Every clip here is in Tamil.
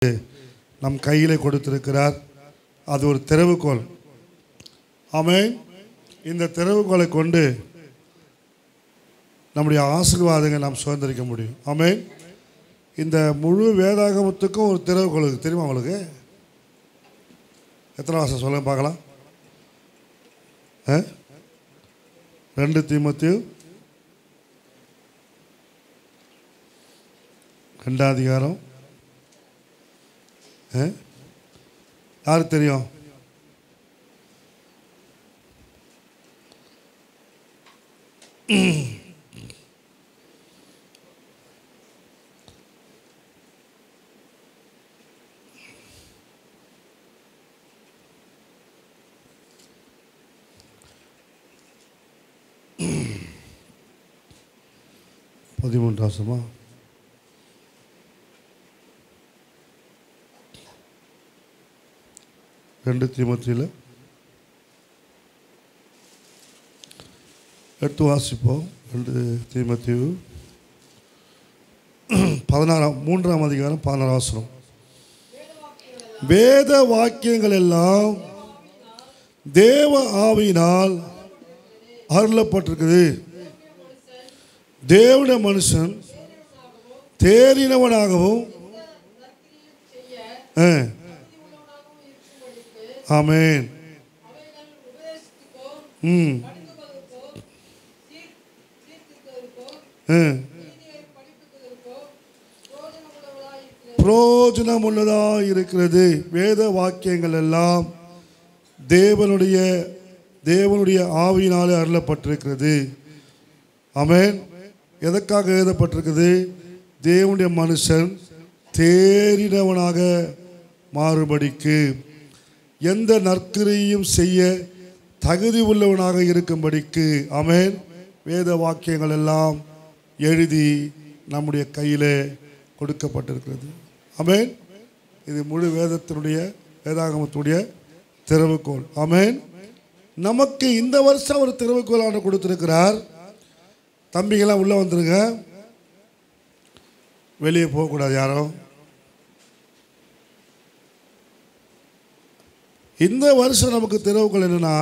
நம் கையில் கொடுத்திருக்கிறார். அது ஒரு திறவுகோல். ஆமென். இந்த திறவுகோலை கொண்டு நம்முடைய ஆசீர்வாதங்களை நாம் சுதந்திரிக்க முடியும். ஆமென். இந்த முழு வேதாகமத்துக்கும் ஒரு திறவுகோல் தெரியுமா உங்களுக்கு? எத்தனை வாசம் சொல்லுங்க பார்க்கலாம். 2 தீமோத்தேயு 2ஆம் அதிகாரம். யாருக்கு தெரியும்? பதிமூன்றாம் 2 தீமோத்தேயுல எடுத்து வாசிப்போம். 2 தீமோத்தேயு 3ஆம் அதிகாரம் 16ஆம் வசனம். வேத வாக்கியங்கள் எல்லாம் தேவ ஆவியினால் அருளப்பட்டிருக்குது. தேவனுடைய மனுஷன் தேறினவனாகவும் ஆமென் பிரயோஜனம் உள்ளதாக இருக்கிறது. வேத வாக்கியங்கள் எல்லாம் தேவனுடைய ஆவியினாலே அருளப்பட்டிருக்கிறது. ஆமென். எதற்காக எழுதப்பட்டிருக்குது? தேவனுடைய மனுஷன் தேறினவனாக மாறுபடிக்கு, எந்த நற்கிரியையும் செய்ய தகுதி உள்ளவனாக இருக்கும்படிக்கு. ஆமென். வேத வாக்கியங்கள் எல்லாம் எழுதி நம்முடைய கையில் கொடுக்கப்பட்டிருக்கிறது. ஆமென். இது முழு வேதாகமத்துடைய திறவுகோல். ஆமென். நமக்கு இந்த வருஷம் ஒரு திறவுகோலான கொடுத்திருக்கிறார். தம்பிங்கெல்லாம் உள்ளே வந்துருங்க, வெளியே போகக்கூடாது யாரும். இந்த வருஷம் நமக்கு திறவுகோல் என்னன்னா,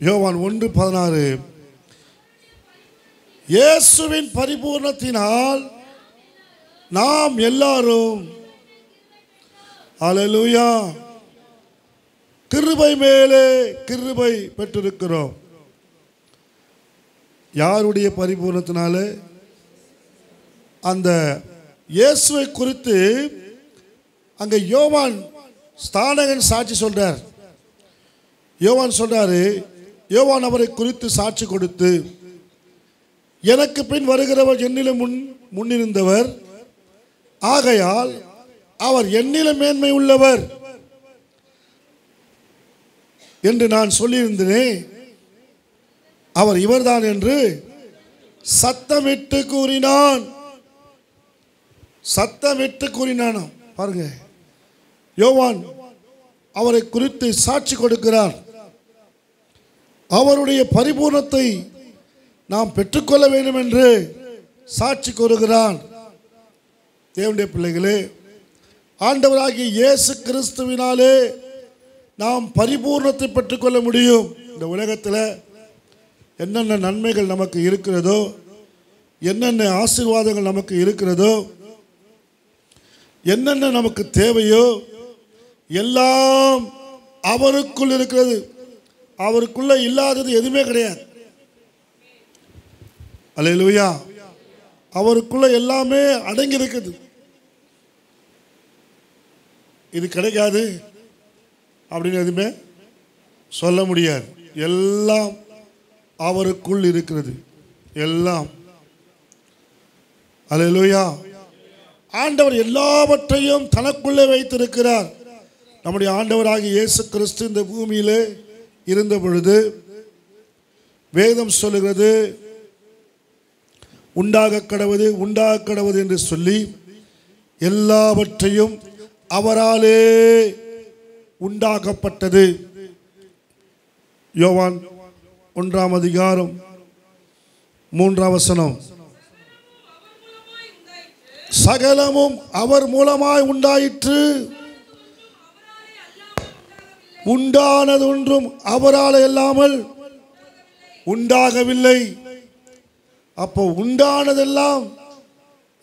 யோவான் 1:16, இயேசுவின் பரிபூர்ணத்தினால் நாம் எல்லாரும் அல்லேலூயா கிருபை மேலே கிருபை பெற்றிருக்கிறோம். யாருடைய பரிபூர்ணத்தினால? அந்த இயேசுவை குறித்து அங்க யோவான் ஸ்தானகன் சாட்சி சொல்றார். யோவான் சொல்றாரு, யோவான் அவரை குறித்து சாட்சி கொடுத்து, எனக்கு பின் வருகிறவர் என்னிலும் முன்னிருந்தவர், ஆகையால் அவர் என்னிலும் மேன்மை உள்ளவர் என்று நான் சொல்லியிருந்தேனே, அவர் இவர்தான் என்று சத்தமிட்டு கூறினான். சத்தமிட்டு கூறினான். பாருங்க, யோவான் அவரை குறித்து சாட்சி கொடுக்கிறார். அவருடைய பரிபூர்ணத்தை நாம் பெற்றுக்கொள்ள வேண்டும் என்று சாட்சி கூறுகிறான். தேவனுடைய பிள்ளைகளே, ஆண்டவராகிய இயேசு கிறிஸ்துவினாலே நாம் பரிபூர்ணத்தை பெற்றுக்கொள்ள முடியும். இந்த உலகத்தில் என்னென்ன நன்மைகள் நமக்கு இருக்கிறதோ, என்னென்ன ஆசீர்வாதங்கள் நமக்கு இருக்கிறதோ, என்னென்ன நமக்கு தேவையோ எல்லாம் அவருக்குள் இருக்கிறது. அவருக்குள்ள இல்லாதது எதுவுமே கிடையாது. அல்லேலூயா. அவருக்குள்ள எல்லாமே அடங்கி இருக்குது. இது கிடைக்காது அப்படின்னு எதுவுமே சொல்ல முடியாது. எல்லாம் அவருக்குள் இருக்கிறது. எல்லாம். அல்லேலூயா. ஆண்டவர் எல்லாவற்றையும் தனக்குள்ளே வைத்திருக்கிறார். நம்முடைய ஆண்டவராகிய இயேசு கிறிஸ்து இந்த பூமியிலே இருந்த பொழுது வேதம் சொல்லுகிறது, உண்டாக கடவுது என்று சொல்லி எல்லாவற்றையும் அவராலே உண்டாக்கப்பட்டது. யோவான் 1ஆம் அதிகாரம் 3ஆம் வசனம். சகலமும் அவர் மூலமாய் உண்டாயிற்று, உண்டானதொன்றும் அவரால் இல்லாமல் உண்டாகவில்லை. அப்போ உண்டானதெல்லாம்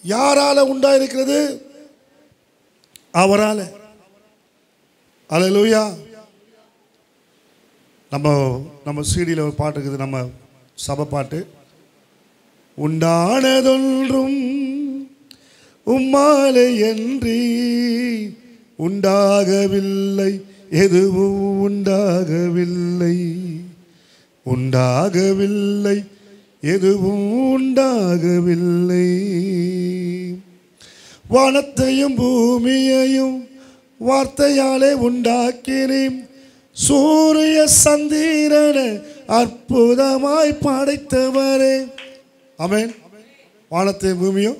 யாரால உண்டாயிருக்கிறது? அவரால. அல்லேலூயா. நம்ம சீடியில் ஒரு பாட்டு இருக்குது, நம்ம சபை பாட்டு. உண்டானதொன்றும் உம்மாலே என்று உண்டாகவில்லை, எதுவும் உண்டாகவில்லை, உண்டாகவில்லை, எதுவும் உண்டாகவில்லை. வானத்தையும் பூமியையும் வார்த்தையாலே உண்டாக்கினேன், சூரிய சந்திரனை அற்புதமாய் படைத்தவரே. ஆமென். வானத்தையும் பூமியும்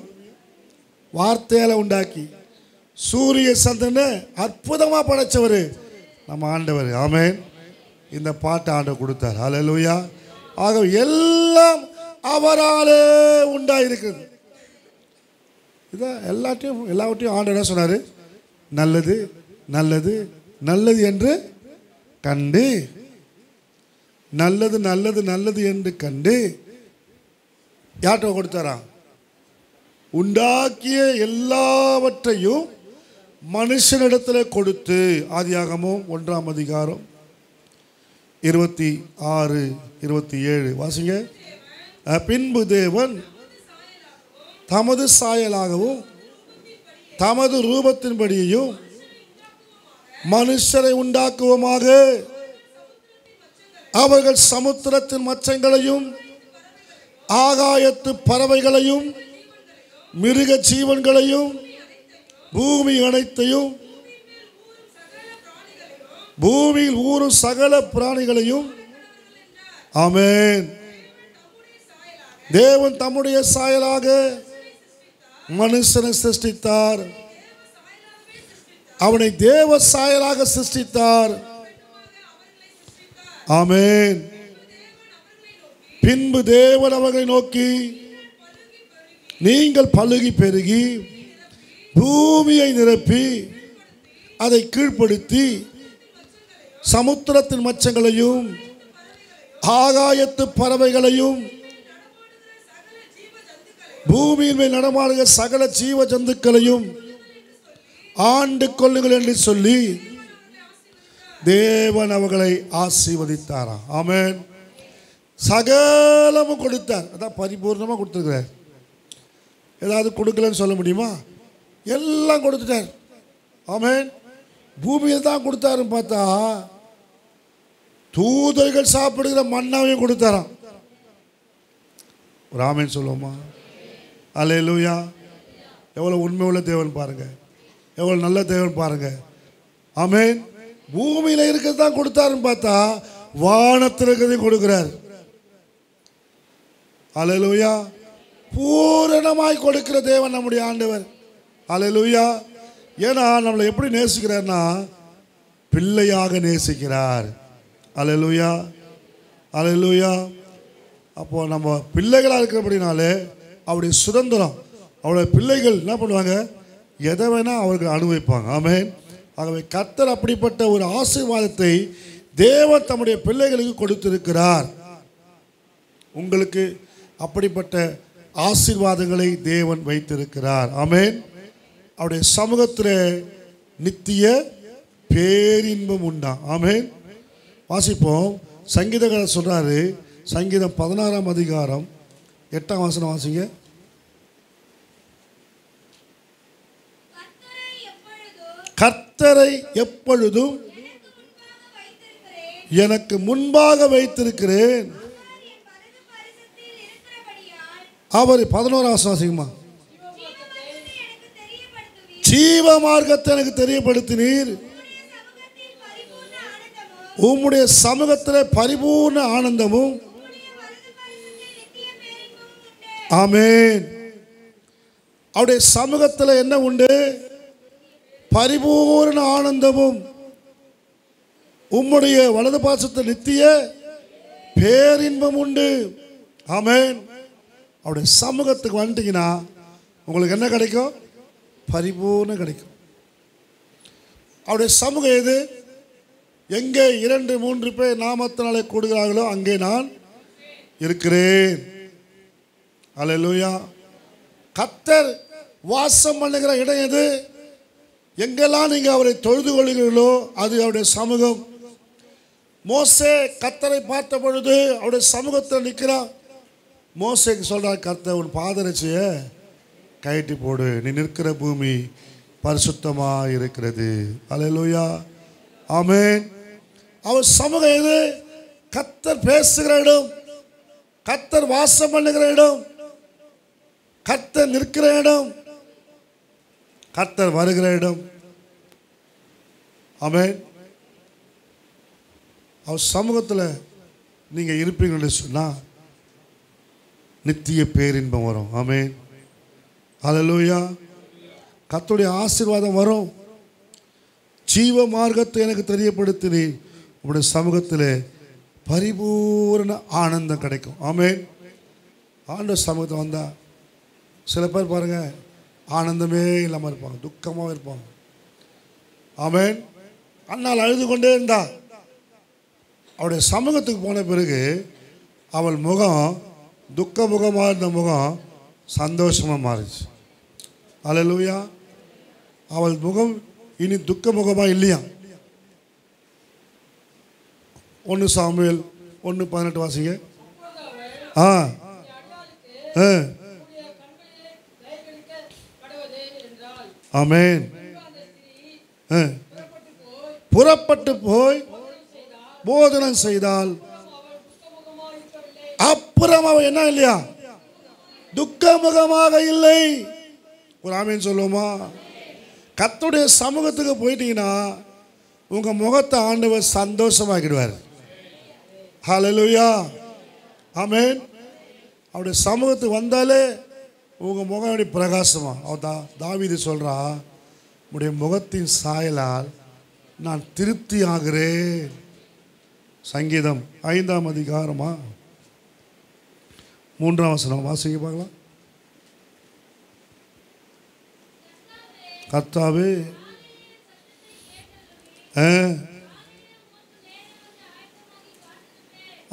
வார்த்தையால் உண்டாக்கி சூரிய சந்திரனை அற்புதமாக படைத்தவர் நம்ம ஆண்டவர். ஆமென். இந்த பாட்டை ஆண்டவர் கொடுத்தார். அல்லேலூயா. ஆக எல்லாம் அவராலே உண்டாயிருக்கிறது. இதான் எல்லாவற்றையும் ஆண்டவர் என்ன சொன்னார்? நல்லது நல்லது நல்லது என்று கண்டு, நல்லது நல்லது நல்லது என்று கண்டு யார்கிட்ட கொடுத்தாரா? உண்டாக்கிய எல்லாவற்றையும் மனுஷனிடத்தில் கொடுத்து. ஆதியாகமம் 1ஆம் அதிகாரம் 26, 27 வாசிங்க. பின்பு தேவன் தமது சாயலாகவும் தமது ரூபத்தின்படியையும் மனுஷரை உண்டாக்குவோமாக, அவர்கள் சமுத்திரத்தின் மச்சங்களையும் ஆகாயத்து பறவைகளையும் மிருக ஜீவன்களையும் பூமி அனைத்தையும் பூமியில் ஊறும் சகல பிராணிகளையும். ஆமென். தேவன் தம்முடைய சாயலாக மனுஷனை சிருஷ்டித்தார், அவனை தேவ சாயலாக சிருஷ்டித்தார். ஆமென். பின்பு தேவன் அவர்களை நோக்கி, நீங்கள் பலுகி பெருகி பூமியை நிரப்பி அதை கீழ்ப்படுத்தி சமுத்திரத்தின் மச்சங்களையும் ஆகாயத்து பறவைகளையும் பூமியின் மேல் நடமாடுகிற சகல ஜீவ ஜந்துக்களையும் ஆண்டு கொள்ளுங்கள் என்று சொல்லி தேவன் அவர்களை ஆசீர்வதித்தாராம். ஆமென். சகலமும் கொடுத்தார். அதான் பரிபூர்ணமாக கொடுத்துருக்கிறார். ஏதாவது கொடுக்கலன்னு சொல்ல முடியுமா? எல்லாம் கொடுத்துட்டார். ஆமென். பூமியில் தான் கொடுத்தாருன்னு பார்த்தா தூதர்கள் சாப்பிடுகிற மன்னாவையும் கொடுத்தாராம். ஒரு ஆமென் சொல்லுவோமா? அல்லேலூயா. எவ்வளோ உண்மை உள்ள தேவன் பாருங்க, எவ்வளோ நல்ல தேவன் பாருங்க. ஆமென். பூமியில் இருக்கிறது தான் கொடுத்தாருன்னு பார்த்தா வானத்தில் இருக்கிறதையும் கொடுக்கிறார். அல்லேலூயா. பூரணமாய் கொடுக்கிற தேவன் நம்முடைய ஆண்டவர். அல்லேலூயா. ஏன்னா நம்மளை எப்படி நேசிக்கிறார்னா பிள்ளையாக நேசிக்கிறார். அல்லேலூயா. அல்லேலூயா. அப்போ நம்ம பிள்ளைகளாக இருக்கிறபடினாலே அவருடைய சுதந்திரம், அவருடைய பிள்ளைகள் என்ன பண்ணுவாங்க? எதை வேணால் அவர்கள் அனுபவிப்பாங்க. ஆமென். ஆகவே கர்த்தர் அப்படிப்பட்ட ஒரு ஆசீர்வாதத்தை தேவன் தம்முடைய பிள்ளைகளுக்கு கொடுத்திருக்கிறார். உங்களுக்கு அப்படிப்பட்ட ஆசீர்வாதங்களை தேவன் வைத்திருக்கிறார். ஆமென். அவருடைய சமூகத்தில் நித்திய பேரின்பம் உண்டா. ஆமென். வாசிப்போம். சங்கீதக்காரர் சொல்றாரு, சங்கீதம் 16ஆம் அதிகாரம் 8ஆம் வசனம் வாசிங்க. கர்த்தரை எப்பொழுதும் எனக்கு முன்பாக வைத்திருக்கிறேன். அவர் 11ஆம் வசனம் வாசிக்குமா? ஜீவ மார்க்கத்தை எனக்கு தெரியப்படுத்தினீர், உம்முடைய சமூகத்தில் பரிபூர்ண ஆனந்தமும். ஆமென். அவருடைய சமூகத்தில் என்ன உண்டு? பரிபூர்ண ஆனந்தமும். உம்முடைய வலது பாசத்தில் நித்திய பேரின்பம் உண்டு. ஆமென். அவருடைய சமூகத்துக்கு வந்துட்டீங்கன்னா உங்களுக்கு என்ன கிடைக்கும்? பரிபூர்ணம் கிடைக்கும். அவருடைய சமூகம் எது? எங்கே 2-3 பேர் நாமத்தினாலே கூடுகிறார்களோ அங்கே நான் இருக்கிறேன். அல்லேலூயா. கர்த்தர் வாசம் பண்ணுகிற இடம் எது? எங்கெல்லாம் நீங்கள் அவரை தொழுது கொள்கிறீர்களோ அது அவருடைய சமூகம். மோசே கர்த்தரை பார்த்த பொழுது அவருடைய சமூகத்தில் நிற்கிறான். மோசேக்கு சொல்கிறார், கர்த்தர் உன் பாதரட்சியை கழட்டி போடு, நீ நிற்கிற பூமி பரிசுத்தமாக இருக்கிறது. அல்லேலூயா. ஆமென். அவர் சமூகம் எது? கர்த்தர் பேசுகிற இடம், கர்த்தர் வாசம் பண்ணுகிற இடம், கர்த்தர் நிற்கிற இடம், கர்த்தர் வருகிற இடம். ஆமென். அவர் சமூகத்தில் நீங்கள் இருப்பீங்கன்னு சொன்னால் நித்திய பேரின்பம் வரும். ஆமென். அல்லேலூயா. கர்த்தருடைய ஆசீர்வாதம் வரும். ஜீவ மார்க்கத்தை எனக்கு தெரியப்படுத்தினீர், உங்களுடைய சமூகத்தில் பரிபூர்ண ஆனந்தம் கிடைக்கும். ஆமென். ஆண்டவர் சமூகத்தை வந்தால் சில பேர் பாருங்கள் ஆனந்தமே இல்லாமல் இருப்பாங்க, துக்கமாக இருப்பாங்க. ஆமென். அண்ணால் அழுது கொண்டே இருந்தா அவருடைய சமூகத்துக்கு போன பிறகு அவள் முகம் துக்க முகமாக இருந்த முகம் சந்தோஷமாக மாறிச்சு. அல்லேலூயா. அவள் முகம் இனி துக்க முகமாக இல்லையா. 1 சாமுவேல் 1:18 வாசிங்க. ஆமென். புறப்பட்டு போய் போதனம் செய்தால் அப்புறம் அவ என்ன இல்லையா, துக்கமுகமாக இல்லை. ஒரு ஆமென் சொல்லுவோமா? கர்த்தருடைய சமூகத்துக்கு போயிட்டீங்கன்னா உங்கள் முகத்தை ஆண்டவர் சந்தோஷமாக்கிடுவார். ஹல்லேலூயா. ஆமென். அவருடைய சமூகத்துக்கு வந்தாலே உங்கள் முகம் அப்படி பிரகாசமா. தாவீது சொல்கிறா, உடைய முகத்தின் சாயலால் நான் திருப்தி ஆகிறேன். சங்கீதம் 5ஆம் அதிகாரமா 3ஆம் வசனம் வாசிக்க பார்க்கலாம். கர்த்தாவே,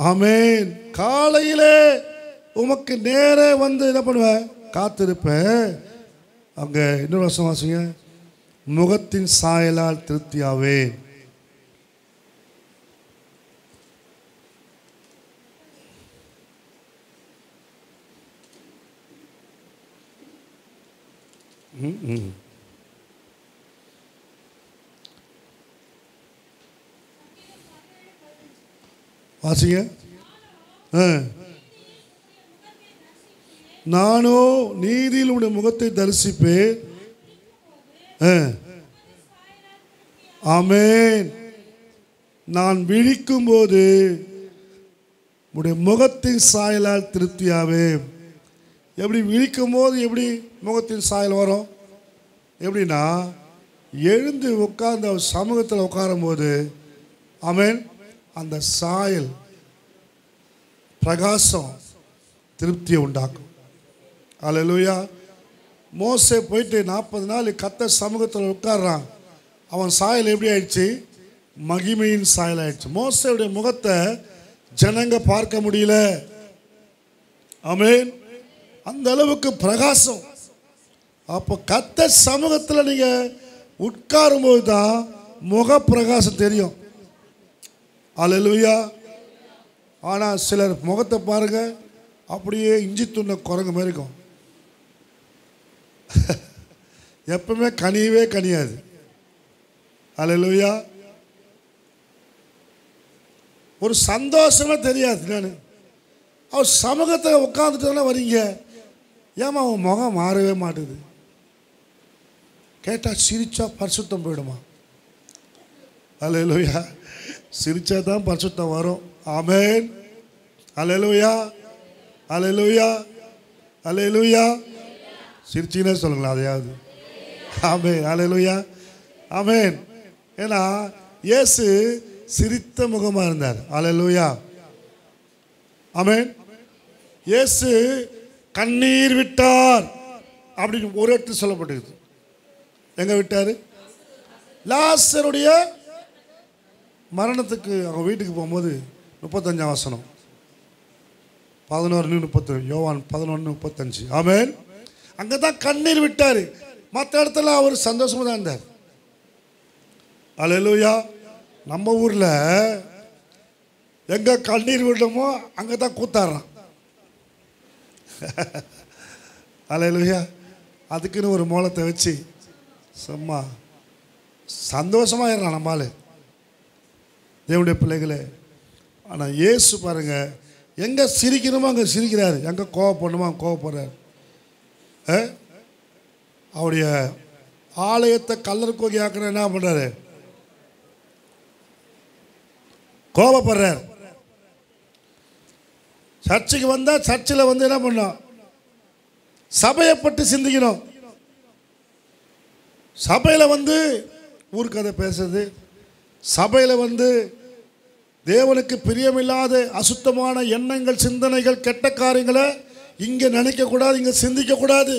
ஆமென், காலையிலே உமக்கு நேரே வந்து என்ன பண்ணுவேன், காத்திருப்பேன். அங்கே இன்னொரு வருஷம் வாசிங்க. முகத்தின் சாயலால் திருப்தியாவேன். வாசிங்க. நானோ நீதியில் உடைய முகத்தை தரிசிப்பேன். ஆமென். நான் விழிக்கும் போது உடைய முகத்தின் சாயலால் திருப்தியாவேன். எப்படி விழிக்கும் போது எப்படி முகத்தின் சாயல் வரும்? எப்படின்னா, எழுந்து உட்கார்ந்து அவர் சமூகத்தில் உட்காரும் போது ஆமென், அந்த சாயல் பிரகாசம் திருப்தியை உண்டாக்கும். அல்லேலூயா. மோசே போயிட்டு 40 நாள் கர்த்தர் சமூகத்தில் உட்கார்றான். அவன் சாயல் எப்படி ஆயிடுச்சு? மகிமையின் சாயல் ஆயிடுச்சு. மோசேவுடைய முகத்தை ஜனங்க பார்க்க முடியல. ஆமென். அந்த அளவுக்கு பிரகாசம். அப்போ கர்த்தர் சமூகத்தில் நீங்கள் உட்காரும்போது தான் முக பிரகாசம் தெரியும். அல்லேலூயா. ஆனால் சிலர் முகத்தை பாருங்க, அப்படியே இஞ்சி துண்ண குரங்கு மாதிரி இருக்கும். எப்பவுமே கனியவே கனியாது. அல்லேலூயா. ஒரு சந்தோஷமே தெரியாது. நான் அவர் சமூகத்தை உட்காந்துட்டு வரீங்க, ஏமா அவன் முகம் மாறவே மாட்டுது. கேட்டால் சிரிச்சா பரிசுத்தம் போயிடுமா? அல்லேலூயா. சிரிச்சா தான் பரிசுத்தம் வரும். ஆமென். அல்லேலூயா. அல்லேலூயா. அல்லேலூயா. சிரிச்சினே சொல்லுங்களா அதையாவது? ஆமென். அல்லேலூயா. ஆமென். ஏன்னா இயேசு சிரித்த முகமாக இருந்தார். அல்லேலூயா. ஆமென். இயேசு கண்ணீர் விட்டார். அப்படின்னு ஒரு இடத்துல சொல்லப்பட்டிருக்கு. எங்கே விட்டார்? லாசருடைய மரணத்துக்கு அவங்க வீட்டுக்கு போகும்போது 35 வசனம் 11:30 யோவான் 11:35. ஆமென். அங்கே தான் கண்ணீர் விட்டார். மற்ற இடத்துல அவர் சந்தோஷமாக தான் இருந்தார். அல்லேலூயா. நம்ம ஊரில் எங்கே கண்ணீர் விடணுமோ அங்கே தான் கூத்தாடுறான். அல்லேலூயா. அதுக்குன்னு ஒரு மோளத்தை வச்சு சும்மா சந்தோஷமாக இருறான் நம்மால் தேவனுடைய பிள்ளைகளே. ஆனால் இயேசு பாருங்க, எங்கே சிரிக்கணுமோ அங்கே சிரிக்கிறாரு, எங்கே கோவப்படணுமோ அங்கே கோவப்படுறாரு. அவருடைய ஆலயத்தை கல்லர் கோகி ஆக்கிற என்ன பண்ணுறாரு? கோபப்படுறார். சர்ச்சுக்கு வந்தால் சர்ச்சில் வந்து என்ன பண்ணோம்? சபையை பற்றி சிந்திக்கணும். சபையில் வந்து ஊர்க்கதை பேசுறது, சபையில் வந்து தேவனுக்கு பிரியமில்லாத அசுத்தமான எண்ணங்கள், சிந்தனைகள், கெட்ட காரியங்களை இங்கே நினைக்கக்கூடாது, இங்கே சிந்திக்கக்கூடாது.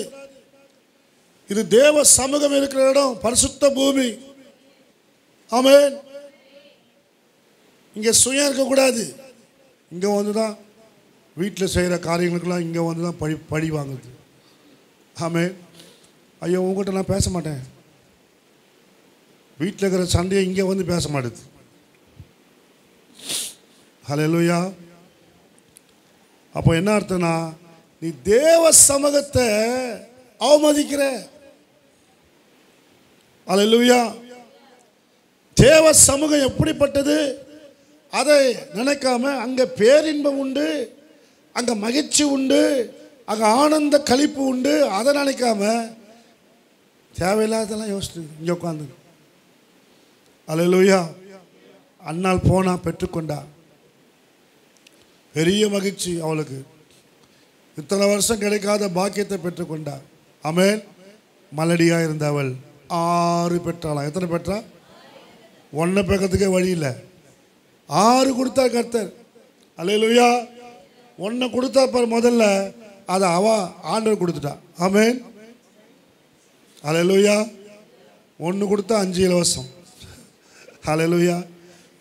இது தேவ சமூகம் இருக்கிற இடம், பரிசுத்த பூமி. ஆமென். இங்கே சுயம் இருக்கக்கூடாது. இங்கே வந்து தான் வீட்டில் செய்கிற காரியங்களுக்கெல்லாம் இங்கே வந்து தான் பழி வாங்குது. ஆமென். ஐயோ உங்கள்கிட்ட நான் பேச மாட்டேன், வீட்டில் இருக்கிற சண்டையை இங்கே வந்து பேச மாட்டேது. ஹல்லேலூயா. அப்போ என்ன அர்த்தம்னா, நீ தேவ சமூகத்தை அவமதிக்கிற. ஹல்லேலூயா. தேவ சமூகம் எப்படிப்பட்டது அதை நினைக்காம அங்கே பேரின்பம் உண்டு, அங்கே மகிழ்ச்சி உண்டு, அங்கே ஆனந்த களிப்பு உண்டு, அதை நினைக்காம தேவையில்லாதெல்லாம் யோசிச்சு இங்கே உட்காந்து. அல்லேலூயா. அண்ணாள் போனா பெற்றுக்கொண்டா, பெரிய மகிழ்ச்சி அவளுக்கு. இத்தனை வருஷம் கிடைக்காத பாக்கியத்தை பெற்றுக்கொண்டா. ஆமென். மலடியாக இருந்த அவள் 6 பெற்றாளாம். எத்தனை பெற்றா? 1 பெறத்துக்கே வழி இல்லை. 6 கொடுத்தார் கர்த்தர். அல்லேலூயா. 1 கொடுத்தா பாரு முதல்ல, அதை அவ ஆண்டவர் கொடுத்துட்டா. ஆமென். அல்லேலூயா. 1 கொடுத்தா 5 இலவசம். அல்லேலூயா.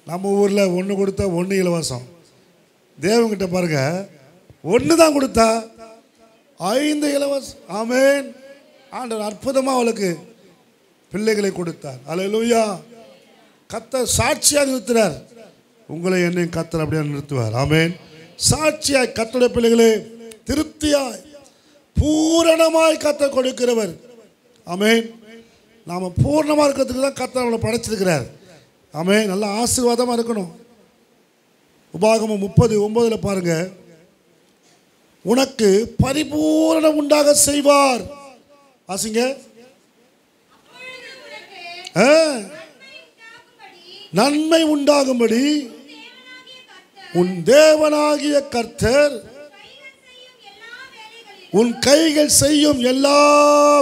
நம்ம ஊரில் 1 கொடுத்தா 1 இலவசம். தேவங்கிட்ட பாருங்க, 1 தான் கொடுத்தா 5 இலவசம். ஆமென். ஆண்டவர் அற்புதமாக அவளுக்கு பிள்ளைகளை கொடுத்தார். அல்லேலூயா. கர்த்தர் சாட்சியாக நிறுத்துறார். உங்களை என்னையும் கர்த்தர் அப்படியே நிறுத்துவார். ஆமென். சாட்சியாய் கர்த்தருடைய பிள்ளைகளே, திருப்தியாய் பூரணமாய் கர்த்தர் கொடுக்கிறவர். ஆமென். நாம் பூர்ணமாக இருக்கிறதுக்கு தான் கர்த்தர் நம்மளை படைச்சிருக்கிறார். ஆமென். நல்ல ஆசீர்வாதமாக இருக்கணும். உபாகமம் 30:9 பாருங்க, உனக்கு பரிபூரணம் உண்டாக செய்வார். ஆசிங்க. நன்மை உண்டாகும்படி உன் தேவனாகிய கர்த்தர் உன் கைகள் செய்யும் எல்லா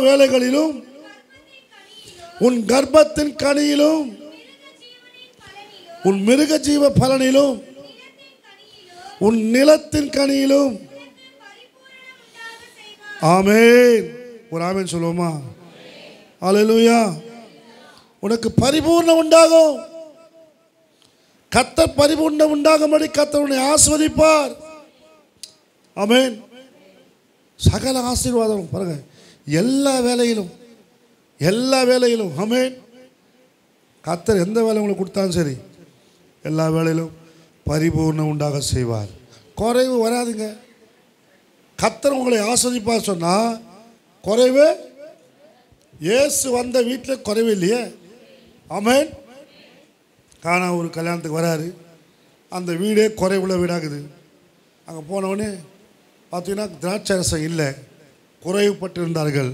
வேலைகளிலும், உன் கர்ப்பத்தின் கனியிலும், உன் மிருக ஜீவ பலனிலும், உன் நிலத்தின் கனியிலும். ஆமென். ஒரு ஆமென் சொல்லுவோமா? அல்லேலூயா. உனக்கு பரிபூர்ணம் உண்டாகும். கர்த்தர் பரிபூர்ணம் உண்டாகும்படி கர்த்தர் உன்னை ஆசீர்வதிப்பார். ஆமென். சகல ஆசீர்வாதம் பாருங்க, எல்லா வேலையிலும். ஆமென். கர்த்தர் எந்த வேலை உங்களுக்கு கொடுத்தாலும் சரி, எல்லா வேலையிலும் பரிபூர்ணம் உண்டாக செய்வார். குறைவு வராதுங்க. கர்த்தர் உங்களை ஆசீர்வதிப்பார் சொன்னால் குறைவு. இயேசு வந்த வீட்டில் குறைவு இல்லையே. ஆமென். காணா ஒரு கல்யாணத்துக்கு வராரு, அந்த வீடே குறைவுள்ள வீடாகுது. அங்கே போனவுடனே பார்த்தீங்கன்னா திராட்சை ரசம் இல்லை, குறைவுபட்டு இருந்தார்கள்.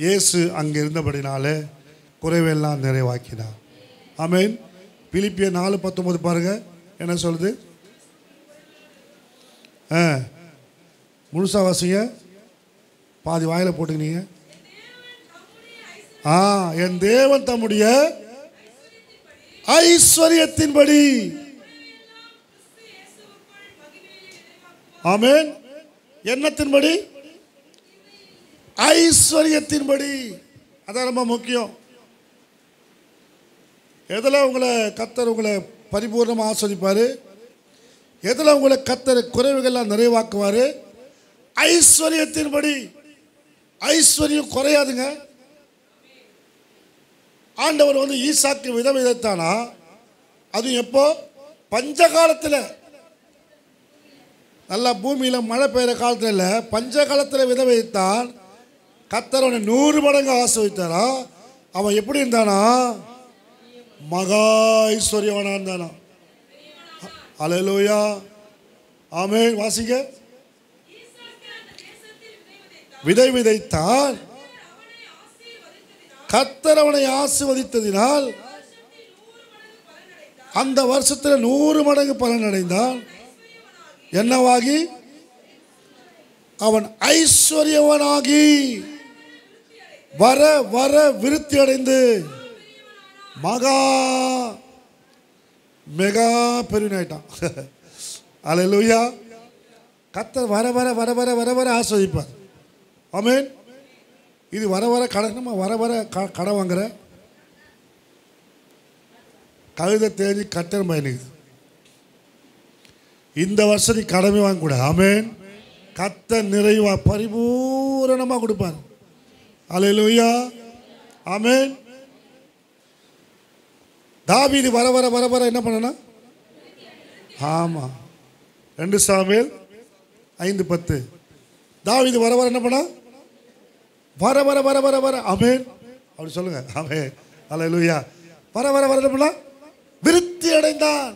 இயேசு அங்கே இருந்தபடினாலே குறைவெல்லாம் நிறைவாக்கினார். ஆமென். பிலிப்பியர் 4:19 பாருங்க, என்ன சொல்லுது? முழுசா வாசிங்க, பாதி வாயில போட்டுக்கினீங்க. என் தேவன் தம்முடைய ஐஸ்வர்யத்தின்படி. ஆமென். என்னத்தின்படி? ஐஸ்வர்யத்தின்படி. அதான் ரொம்ப முக்கியம். எதில் உங்களை கர்த்தர் உங்களை பரிபூர்ணமாக ஆஸ்வதிப்பார், எதில் உங்களை கர்த்தர் குறைவுகள்லாம் நிறைவாக்குவார்? ஐஸ்வர்யத்தின்படி. ஐஸ்வர்யம் குறையாதுங்க. ஆண்டவர் ஈசாக்கு விதை விதைத்தானா, அது எப்போ? பஞ்ச காலத்தில். நல்லா பூமியில் மழை பெய்கிற காலத்தில் இல்லை, பஞ்ச காலத்தில் விதை விதைத்தான். கர்த்தர் அவனை 100 மடங்கு ஆசீர்வதித்தாரா. அவன் எப்படி இருந்தானா? மகா ஐஸ்வர்யவனா இருந்தானா. அல்லேலூயா, ஆமென். வாசிங்க. விதை விதைத்தான், கர்த்தர் அவனை ஆசீர்வதித்ததினால் அந்த வருஷத்தில் 100 மடங்கு பலன் அடைந்தான். என்னவாகி? அவன் ஐஸ்வர்யவனாகி வர வர விருத்தி அடைந்து மகா மெகா பெரியனாயிட்டான். அல்லேலூயா. கர்த்தர் வர வர வர வர வர வர ஆஸ்வதிப்பார். ஆமென். இது வர வர கடை வர வர கடை வாங்குற கழுதை தேடி கட்டணம் பயணிக்குது. இந்த வருஷம் நீ கடமை வாங்கக்கூடாது. ஆமென். கர்த்தர் நிறைவா பரிபூரணமாக கொடுப்பார். அல்லேலூயா, ஆமென். தாவீது வர வர வர வர என்ன பண்ணனா? ஆமாம், 2 சாமுவேல் 5:10. தாவீது வர வர என்ன பண்ணா? வர வர வர வர வர. ஆமென். அப்படி சொல்லுங்க. ஆமென். அல்லேலூயா. வர வர வர என்ன பண்ணா? விருத்தி அடைந்தான்.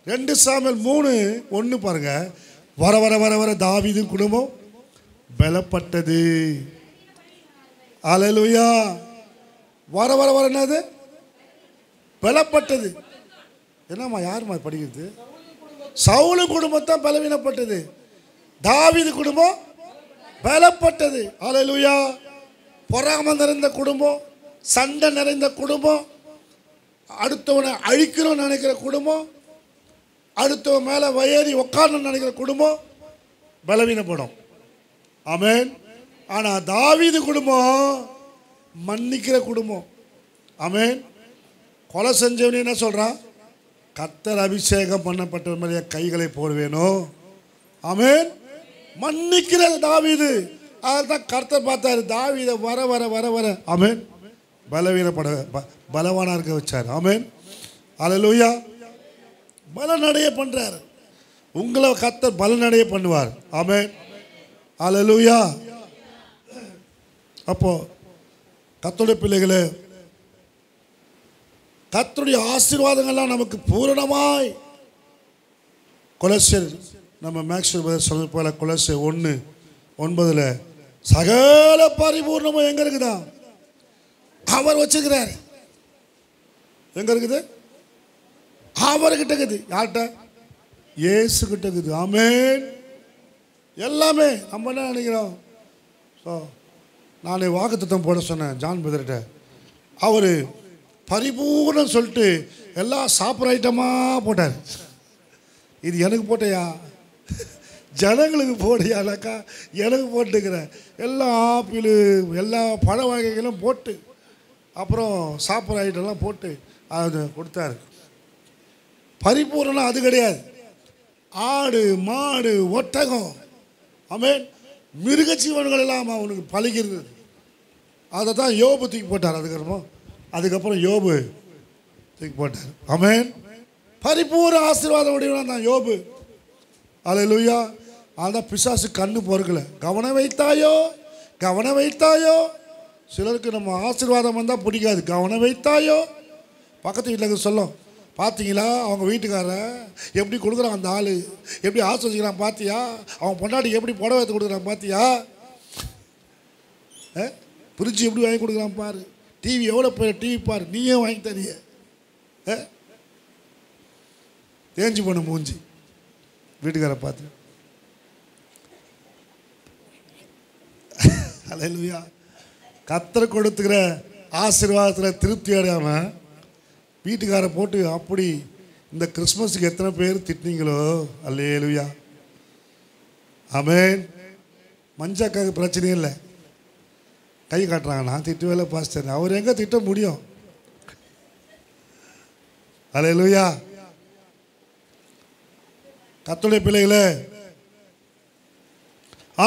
2 சாமுவேல் 3:1 பாருங்க. வர வர வர வர தாவீது குடும்பம் பலப்பட்டது. அல்லேலூயா. வர வர வர என்னது? பலப்பட்டது. என்னம்மா யாருமா படிக்கிறது? சவுலு குடும்பத்தான் பலவீனப்பட்டது, தாவீது குடும்பம் பலப்பட்டது. அல்லேலூயா. பொறாமை நிறைந்த குடும்பம், சண்டை நிறைந்த குடும்பம், அடுத்தவனை அழிக்கணும்னு நினைக்கிற குடும்பம், அடுத்தவன் மேலே வயறி உட்காரணும்னு நினைக்கிற குடும்பம் பலவீனப்படும். ஆமென். ஆனால் தாவீது குடும்பம் மன்னிக்கிற குடும்பம். ஆமென். கொலை செஞ்சவனே என்ன சொல்கிறான்? கர்த்தர் அபிஷேகம் பண்ணப்பட்ட மாதிரியே கைகளை போடுவேனோ. ஆமென். மன்னிக்கிற தாவீது. அதான் கர்த்தர் பார்த்தாரு தாவீதை வர வர வர வர. ஆமென். பலவீனப்பட பலவானா இருக்க வச்சார். ஆமென். அல்லேலூயா. பலனடைய பண்ணுறார். உங்களை கர்த்தர் பலனடைய பண்ணுவார். ஆமென். அல்லேலூயா. அப்போ கர்த்தருடைய பிள்ளைகளே, கர்த்தருடைய ஆசீர்வாதங்கள்லாம் நமக்கு பூரணமாய் கொலோசியர் நம்ம மேக்ஸ்வெல் சொல்ல போல கொலோசியர் 1:9 சகல பரிபூர்ணமும் எங்க இருக்குதா? அவர் வச்சுக்கிறார். எங்க இருக்குது? அவர்கிட்ட இருக்குது. யார்கிட்ட? இயேசு கிட்ட இருக்குது. ஆமென். எல்லாமே நம்ம என்ன நினைக்கிறோம்? ஸோ நான் வாக்குத்தத்தம் போட சொன்னேன் ஜான் பிரதர்கிட்ட. அவர் பரிபூர்ணம் சொல்லிட்டு எல்லாம் சாப்பிட்ற ஐட்டமாக போட்டார். இது எனக்கு போட்டையா? ஜனங்களுக்கு போடையானாக்கா எனக்கு போட்டுக்கிறேன். எல்லா ஆப்பிள் எல்லா பழ வகைகளும் போட்டு அப்புறம் சாப்பிட்ற ஐட்டம்லாம் போட்டு அது கொடுத்தாரு. பரிபூர்ணம் அது கிடையாது. ஆடு மாடு ஒட்டகம், ஆமென், மிருகஜீவன்கள் எல்லாம் அவனுக்கு பழகிறது. அதை தான் யோபு தூக்கி போட்டார். அதுக்கப்புறம் யோபு தூக்கி போட்டார். ஆமென். பரிபூர்ண ஆசீர்வாதம் உடையவன் தான் யோபு. அல்லேலூயா. அதான் பிசாசு கண்ணு பொறுக்கல. கவனம் வைத்தாயோ கவனம் வைத்தாயோ. சிலருக்கு நம்ம ஆசீர்வாதம் வந்தால் பிடிக்காது. கவனம் வைத்தாயோ. பக்கத்து வீட்டில் சொல்லும், பார்த்தீங்களா அவங்க வீட்டுக்காரன் எப்படி கொடுக்குறான், அந்த ஆள் எப்படி ஆஸ்வதிக்கிறான் பார்த்தியா, அவன் பொண்டாட்டி எப்படி புடவை எடுத்து கொடுக்குறான் பார்த்தியா, பிரிட்ஜ் எப்படி வாங்கி கொடுக்குறான் பாரு, டிவி எவ்வளோ போய் டிவி பாரு, நீயே வாங்கி தரிய தேஞ்சு போன மூஞ்சி வீட்டுக்கார பார்த்து. அல்லேலூயா. கர்த்தர் கொடுத்துக்கிற ஆசீர்வாதத்தில் திருப்தி அடையாமல் வீட்டுக்கார போட்டு அப்படி இந்த கிறிஸ்மஸுக்கு எத்தனை பேர் திட்டினீங்களோ. அல்லேலூயா. ஆமென். மஞ்சக்காக்கு பிரச்சனையே இல்லை. கை காட்டுறாங்க. நான் திட்டுவேல பாஸ்டர். அவர் எங்கே திட்ட முடியும்? அல்லேலூயா. கர்த்தருடைய பிள்ளைகளே,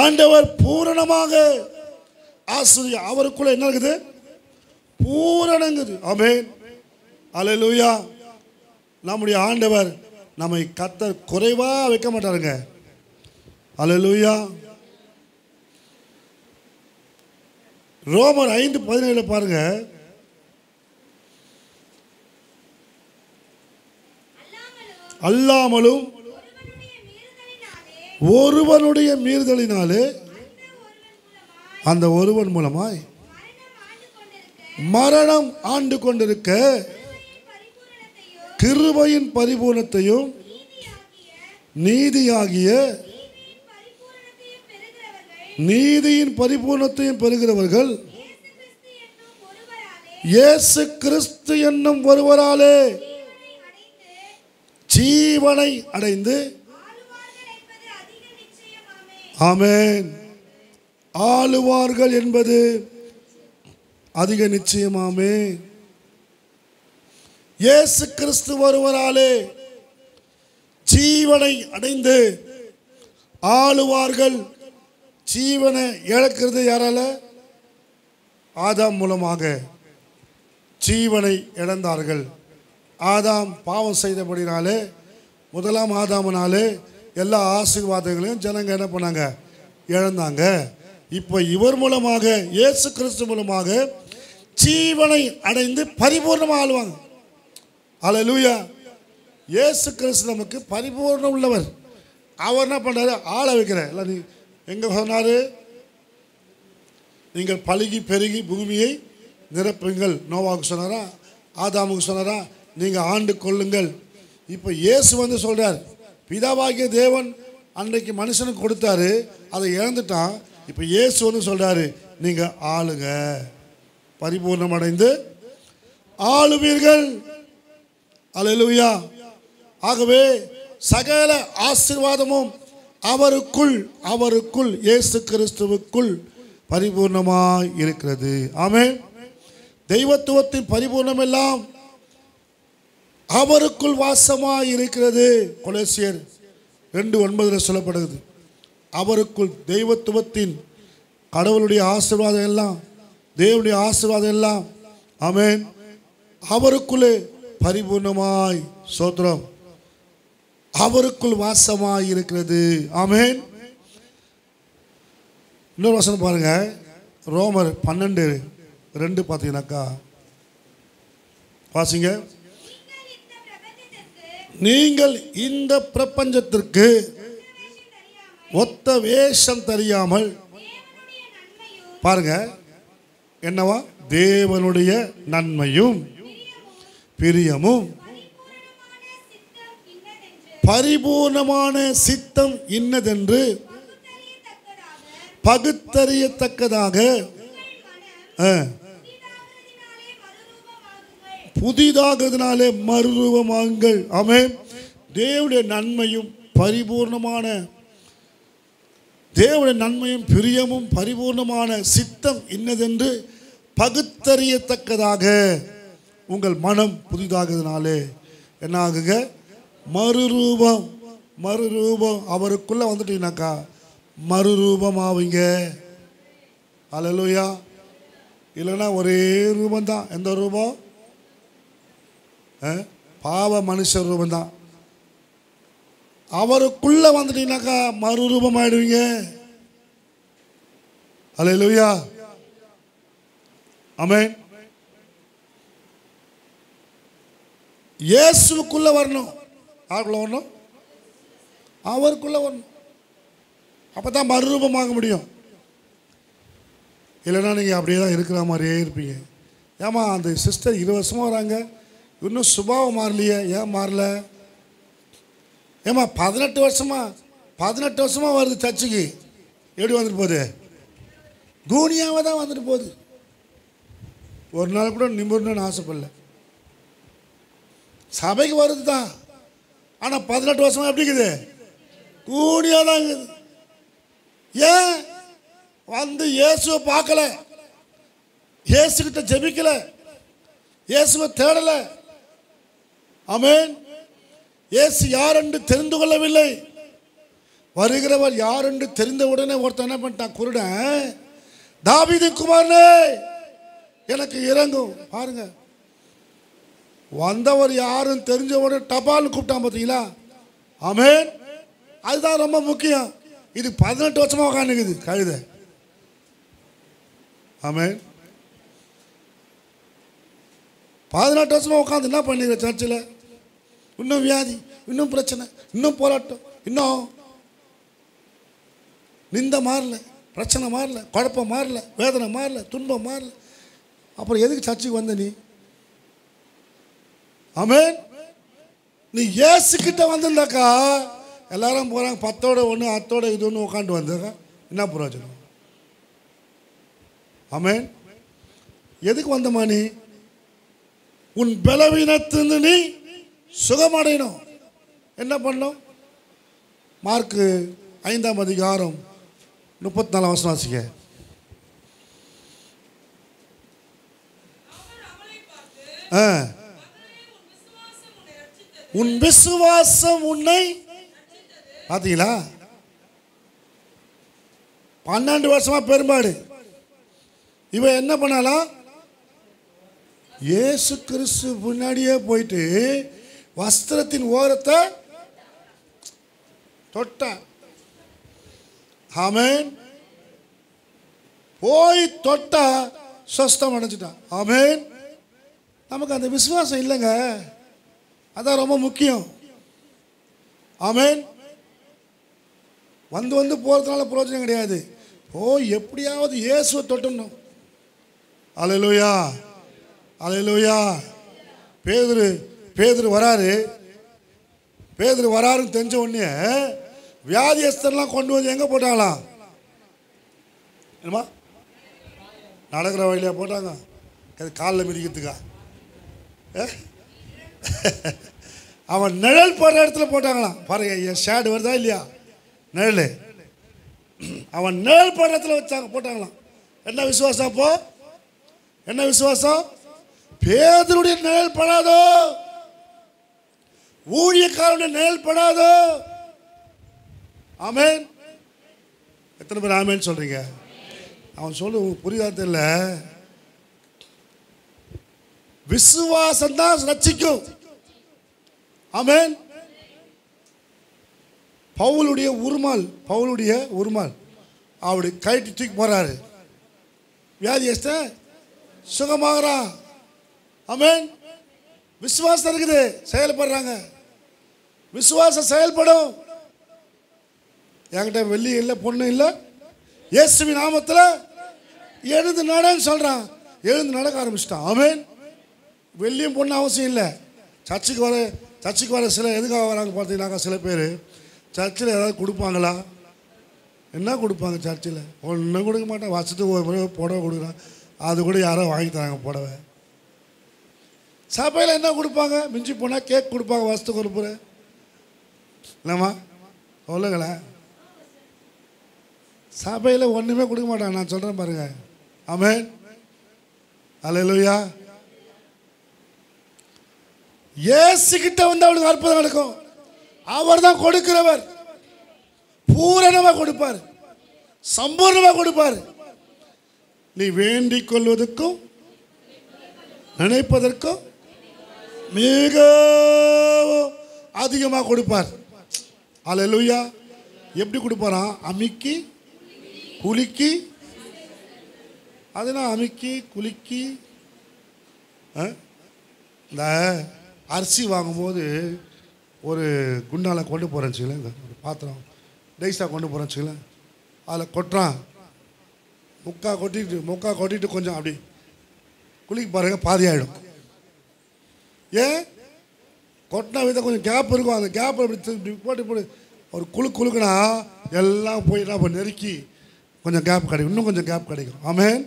ஆண்டவர் பூரணமாக ஆசீர்வதி. அவருக்குள்ள என்ன இருக்குது? பூரணங்குது. ஆமென். அல்லேலூயா. நம்முடைய ஆண்டவர் நம்மை கர்த்தர் குறைவா வைக்க மாட்டாருங்க. அல்லேலூயா. ரோமர் 5:17 பாருங்க. அல்லாமலும் ஒருவனுடைய மீறுதலினாலே அந்த ஒருவன் மூலமாய் மரணம் ஆண்டு கொண்டிருக்க கிருபையின் பரிபூரணத்தையும் நீதியின் பரிபூரணத்தையும் பெறுகிறவர்கள் இயேசு கிறிஸ்து என்னும் ஒருவராலே ஜீவனை அடைந்து. ஆமென். ஆளுவார்கள் என்பது அதிக நிச்சயமாமே. இயேசு கிறிஸ்து ஒருவராலே ஜீவனை அடைந்து ஆளுவார்கள். ஜீவனை இழக்கிறது யாரால? ஆதாம் மூலமாக ஜீவனை இழந்தார்கள். ஆதாம் பாவம் செய்தபடினாலே, முதலாம் ஆதாமனாலே எல்லா ஆசீர்வாதங்களையும் ஜனங்க என்ன பண்ணாங்க? இழந்தாங்க. இப்போ இவர் மூலமாக, இயேசு கிறிஸ்து மூலமாக ஜீவனை அடைந்து பரிபூர்ணமாக ஆளுவாங்க. அல்லேலூயா. இயேசு கிறிஸ்து நமக்கு பரிபூர்ணம் உள்ளவர். அவர் என்ன பண்ணுறாரு? ஆள வைக்கிறார். இல்லை, நீ எங்கே சொன்னார்? நீங்கள் பலுகி பெருகி பூமியை நிரப்புங்கள். நோவாவுக்கு சொன்னாரா? ஆதாமுக்கு சொன்னாரா? நீங்கள் ஆண்டு கொள்ளுங்கள். இப்போ இயேசு வந்து சொல்கிறார், பிதாவாகிய தேவன் அன்றைக்கு மனுஷனுக்கு கொடுத்தாரு, அதை இழந்துட்டான். இப்போ இயேசு வந்து சொல்கிறாரு, நீங்கள் ஆளுங்க, பரிபூர்ணம் அடைந்து ஆளுவீர்கள். அல்லேலூயா. ஆகவே சகல ஆசீர்வாதமும் அவருக்குள் இயேசு கிறிஸ்துவுக்குள் பரிபூர்ணமாய் இருக்கிறது. ஆமென். தெய்வத்துவத்தின் பரிபூர்ணம் எல்லாம் அவருக்குள் வாசமாய் இருக்கிறது. கொலோசியர் 2:9 சொல்லப்படுகிறது. அவருக்குள் தெய்வத்துவத்தின் கடவுளுடைய ஆசீர்வாதம் எல்லாம், தேவனுடைய ஆசீர்வாதம் எல்லாம், ஆமென், அவருக்குள்ளே பரிபூர்ணமாய், ஸ்தோத்திரம், அவருக்குள் வாசமாய் இருக்கிறது. ஆமென். இன்னொரு வசனம் பாருங்க. ரோமர் 12:2 பார்த்தீங்கன்னாக்கா வாசிங்க. நீங்கள் இந்த பிரபஞ்சத்திற்கு ஒத்த வேஷம் தெரியாமல், பாருங்க என்னவா, தேவனுடைய நன்மையும் பிரியமும் பரிபூர்ணமான சித்தம் இன்னதென்று பகுத்தறியத்தக்கதாக புதிதாகிறதுனாலே மறுரூபமாகுங்கள். ஆமென். தேவனுடைய நன்மையும் பரிபூர்ணமான, தேவனுடைய நன்மையும் பிரியமும் பரிபூர்ணமான சித்தம் இன்னதென்று பகுத்தறியத்தக்கதாக உங்கள் மனம் புதிதாகிறதுனாலே என்ன ஆகுங்க? மறுரூபம். மறுரூபம். அவருக்குள்ளே வந்துட்டீங்கன்னாக்கா மறுரூபம் ஆவீங்க. அல்லேலூயா. இல்லைன்னா ஒரே ரூபந்தான். எந்த ரூபம்? பாவ மனுஷ ரூபந்தான். அவருக்குள்ளே வந்துட்டீங்கன்னாக்கா மறுரூபம் ஆயிடுவீங்க. அல்லேலூயா. ஆமென். இயேசுக்குள்ளே வரணும். யாருக்குள்ளே வரணும்? அவருக்குள்ளே வரணும். அப்போ தான் மறுரூபமாக முடியும். இல்லைன்னா நீங்கள் அப்படியே தான் இருக்கிற மாதிரியே இருப்பீங்க. ஏமா அந்த சிஸ்டர் 20 வருஷமாக வராங்க, இன்னும் சுபாவம் மாறலையே, ஏன் மாறல? ஏமா 18 வருஷமாக வருது சர்ச்சுக்கு, எப்படி வந்துட்டு போகுது? கூனியாவை தான் வந்துட்டு போகுது. ஒரு நாள் கூட நிமிடணும்னு ஆசைப்படல. சபைக்கு வருது தான், ஆனால் 18 வருஷமாக எப்படி இருக்குது? கூனியாக தான் இருக்குது. ஏன்? வந்து இயேசுவை பார்க்கல, இயேசுகிட்ட ஜெபிக்கல, இயேசுவை தேடல. ஆமென். இயேசு யார் என்று தெரிந்து கொள்ளவில்லை. வருகிறவர் யார் என்று தெரிந்த உடனே ஒருத்தன் என்ன பண்ணிட்டான்? குருடன், தாவீது குமாரனே எனக்கு இறங்கும். பாருங்க, வந்தவர் யாரும் தெரிஞ்ச உடனே டபால்னு கூப்பிட்டான். பார்த்தீங்களா? ஆமென். அதுதான் ரொம்ப முக்கியம். இது 18 வருஷமா உட்காந்துக்குது கழுத. ஆமென். 18 வருஷமா உட்காந்து என்ன பண்ணிடுற சர்ச்சில்? இன்னும் வியாதி, இன்னும் பிரச்சனை, இன்னும் போராட்டம், இன்னும் நிந்த மாறல, பிரச்சனை மாறல, குழப்பம் மாறல, வேதனை மாறல, துன்பம் மாறல. அப்புறம் எதுக்கு சர்ச்சுக்கு வந்த நீ? ஆமென். நீ இயேசுக்கிட்ட வந்திருந்தாக்கா எல்லாரும் போகிறாங்க, 10ஓட 1 10ஓட இது ஒன்று உட்காந்து வந்தாக்கா என்ன பிரயோஜனம்? ஆமென். எதுக்கு வந்தமா நீ? உன் பலவீனத்திலிருந்து நீ சுகமடையணும். என்ன பண்ணணும்? மார்க்கு 5ஆம் அதிகாரம் 34 வசனம் வாசிக்க. உன் விசுவாசம் உன்னை, பார்த்தீங்களா? 12 வருஷமா பெரும்பாடு. இவன் என்ன பண்ணலாம்? இயேசு கிறிஸ்து முன்னாடியே போயிட்டு வஸ்திரத்தின் ஓரத்தை தொட்டான். ஆமென். போய் தொட்டா சொஸ்தம் அடைஞ்சிட்டான். ஆமென். நமக்கு அந்த விசுவாசம் இல்லைங்க, அதான் ரொம்ப முக்கியம். ஆமென். வந்து வந்து போகிறதுனால பிரயோஜனம் கிடையாது. எப்படியாவது இயேசுவை தொட்டணும். அல்லேலூயா, அல்லேலூயா. பேதுரு வராரு. பேதுரு வராருன்னு தெரிஞ்ச உடனே வியாதியஸ்தர்லாம் கொண்டு வந்து எங்கே போட்டாங்களாம்? என்னமா நடக்கிற வழியாக போட்டாங்க? காலில் மிதிக்கிறதுக்கா? அவன் நிழல் போடுற இடத்துல போட்டாங்களாம். பாருங்க, என் ஷேடு வருதா இல்லையா? நிழல். அவன் நிழல் போடுற இடத்துல வச்சாங்க, போட்டாங்களாம். என்ன விசுவாசம் அப்போ? என்ன விசுவாசம்? பேதுருடைய நிழல் படாதோ, ஊழியக்காரனுடைய நிழல் படாதோ. ஆமென். எத்தனை பேர் ஆமென் சொல்றீங்க? அவன் சொல்லு, புரியாத தெரியல. விசுவாசம் தான் ரட்சிக்கும். ஆமென். பவுலுடைய உருமால் அவருடைய கைட்டு தூக்கி போறாரு. வியாதியஸ்த சுகமாகறான். ஆமென். விசுவாசம் இருக்குது, செயல்படுறாங்க. விசுவாசம் செயல்படும். என்கிட்ட வெள்ளி இல்லை, பொண்ணு இல்லை, இயேசுவின் நாமத்தில் எழுந்து நடன்னு சொல்றான். எழுந்து நடக்க ஆரம்பிச்சிட்டான். ஆமென். வெள்ளியும் பொண்ணு அவசியம் இல்லை. சர்ச்சுக்கு வர சில எதுக்காக வராங்க பார்த்தீங்கன்னாக்கா, சில பேர் சர்ச்சில் ஏதாவது கொடுப்பாங்களா? என்ன கொடுப்பாங்க சர்ச்சில்? ஒன்றும் கொடுக்க மாட்டான். வருஷத்துக்கு ஒரு முறை புடவை கொடுக்குறான், அது கூட யாரோ வாங்கி தராங்க புடவை. சபையில் என்ன கொடுப்பாங்க? மிஞ்சி போனால் கேக் கொடுப்பாங்க வருஷத்துக்கு ஒரு முறை. இல்லைம்மா சொல்லுங்களேன். சபையில் ஒன்றுமே கொடுக்க மாட்டாங்க. நான் சொல்கிறேன் பாருங்க. ஆமென். அல்லேலூயா. இயேசுகிட்ட வந்து அவளுக்கு அற்புதம் நடக்கும். அவர் தான் கொடுக்கிறவர். பூரணமாக கொடுப்பார், சம்பூர்ணமாக கொடுப்பார். நீ வேண்டிக் கொள்வதற்கும் நினைப்பதற்கும் மிக அதிகமாக கொடுப்பார். அல்லேலூயா. எப்படி கொடுப்பாராம்? அமிக்கி குலுக்கி. அதுனா அமிக்கி குலுக்கி. இந்த அரிசி வாங்கும்போது ஒரு குண்டால் கொண்டு போகிறேன்னு வச்சுக்கல, ஒரு பாத்திரம் டைஸாக கொண்டு போகிறேன்னு வச்சுக்கல, அதில் கொட்டுறான். முக்கா கொட்டிட்டு கொஞ்சம் அப்படி குளிக்க பாருங்க, பாதி ஆகிடும். ஏன்? கொட்டினா வித கொஞ்சம் கேப் இருக்கும். அந்த கேப் அப்படி போட்டு ஒரு குழுக்குனா எல்லாம் போய் என்ன நெருக்கி கொஞ்சம் கேப் கிடைக்கும், இன்னும் கொஞ்சம் கேப் கிடைக்கும். ஆமென்.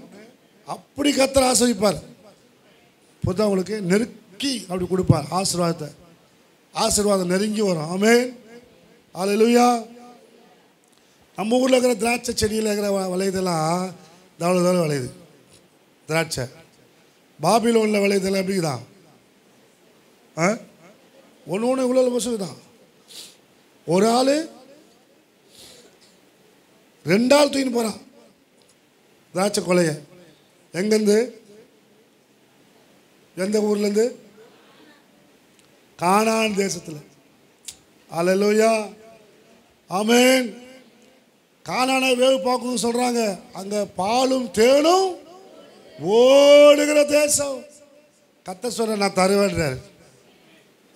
அப்படி கர்த்தர் ஆசீர்வதிப்பார். புதுதான் உங்களுக்கு நெருக்கி அப்படி கொடுப்பார் ஆசீர்வாதத்தை. ஆசீர்வாதம் நெருங்கி வரும். ஆமென். அல்லேலூயா. நம்ம ஊரில் இருக்கிற திராட்சை செடியில் இருக்கிற விளையுதெல்லாம் தவளை விளையுது. திராட்சை. பாபிலோனில் விளையதெல்லாம் எப்படி தான் ஒன்று ஒன்று இவ்வளோ பசங்க தான். ஒரு ஆள் 2 ஆள் தூக்கின்னு போகிறான் திராட்சை கொலையை. எங்கேருந்து? எந்த ஊர்லேருந்து? கானான் தேசத்தில். அல்லேலூயா, ஆமென். கானானை வேவு பார்க்கணும்னு சொல்கிறாங்க. அங்கே பாலும் தேனும் ஓடுகிற தேசம். கத்த சொல்ற நான் தருவேன்றார்.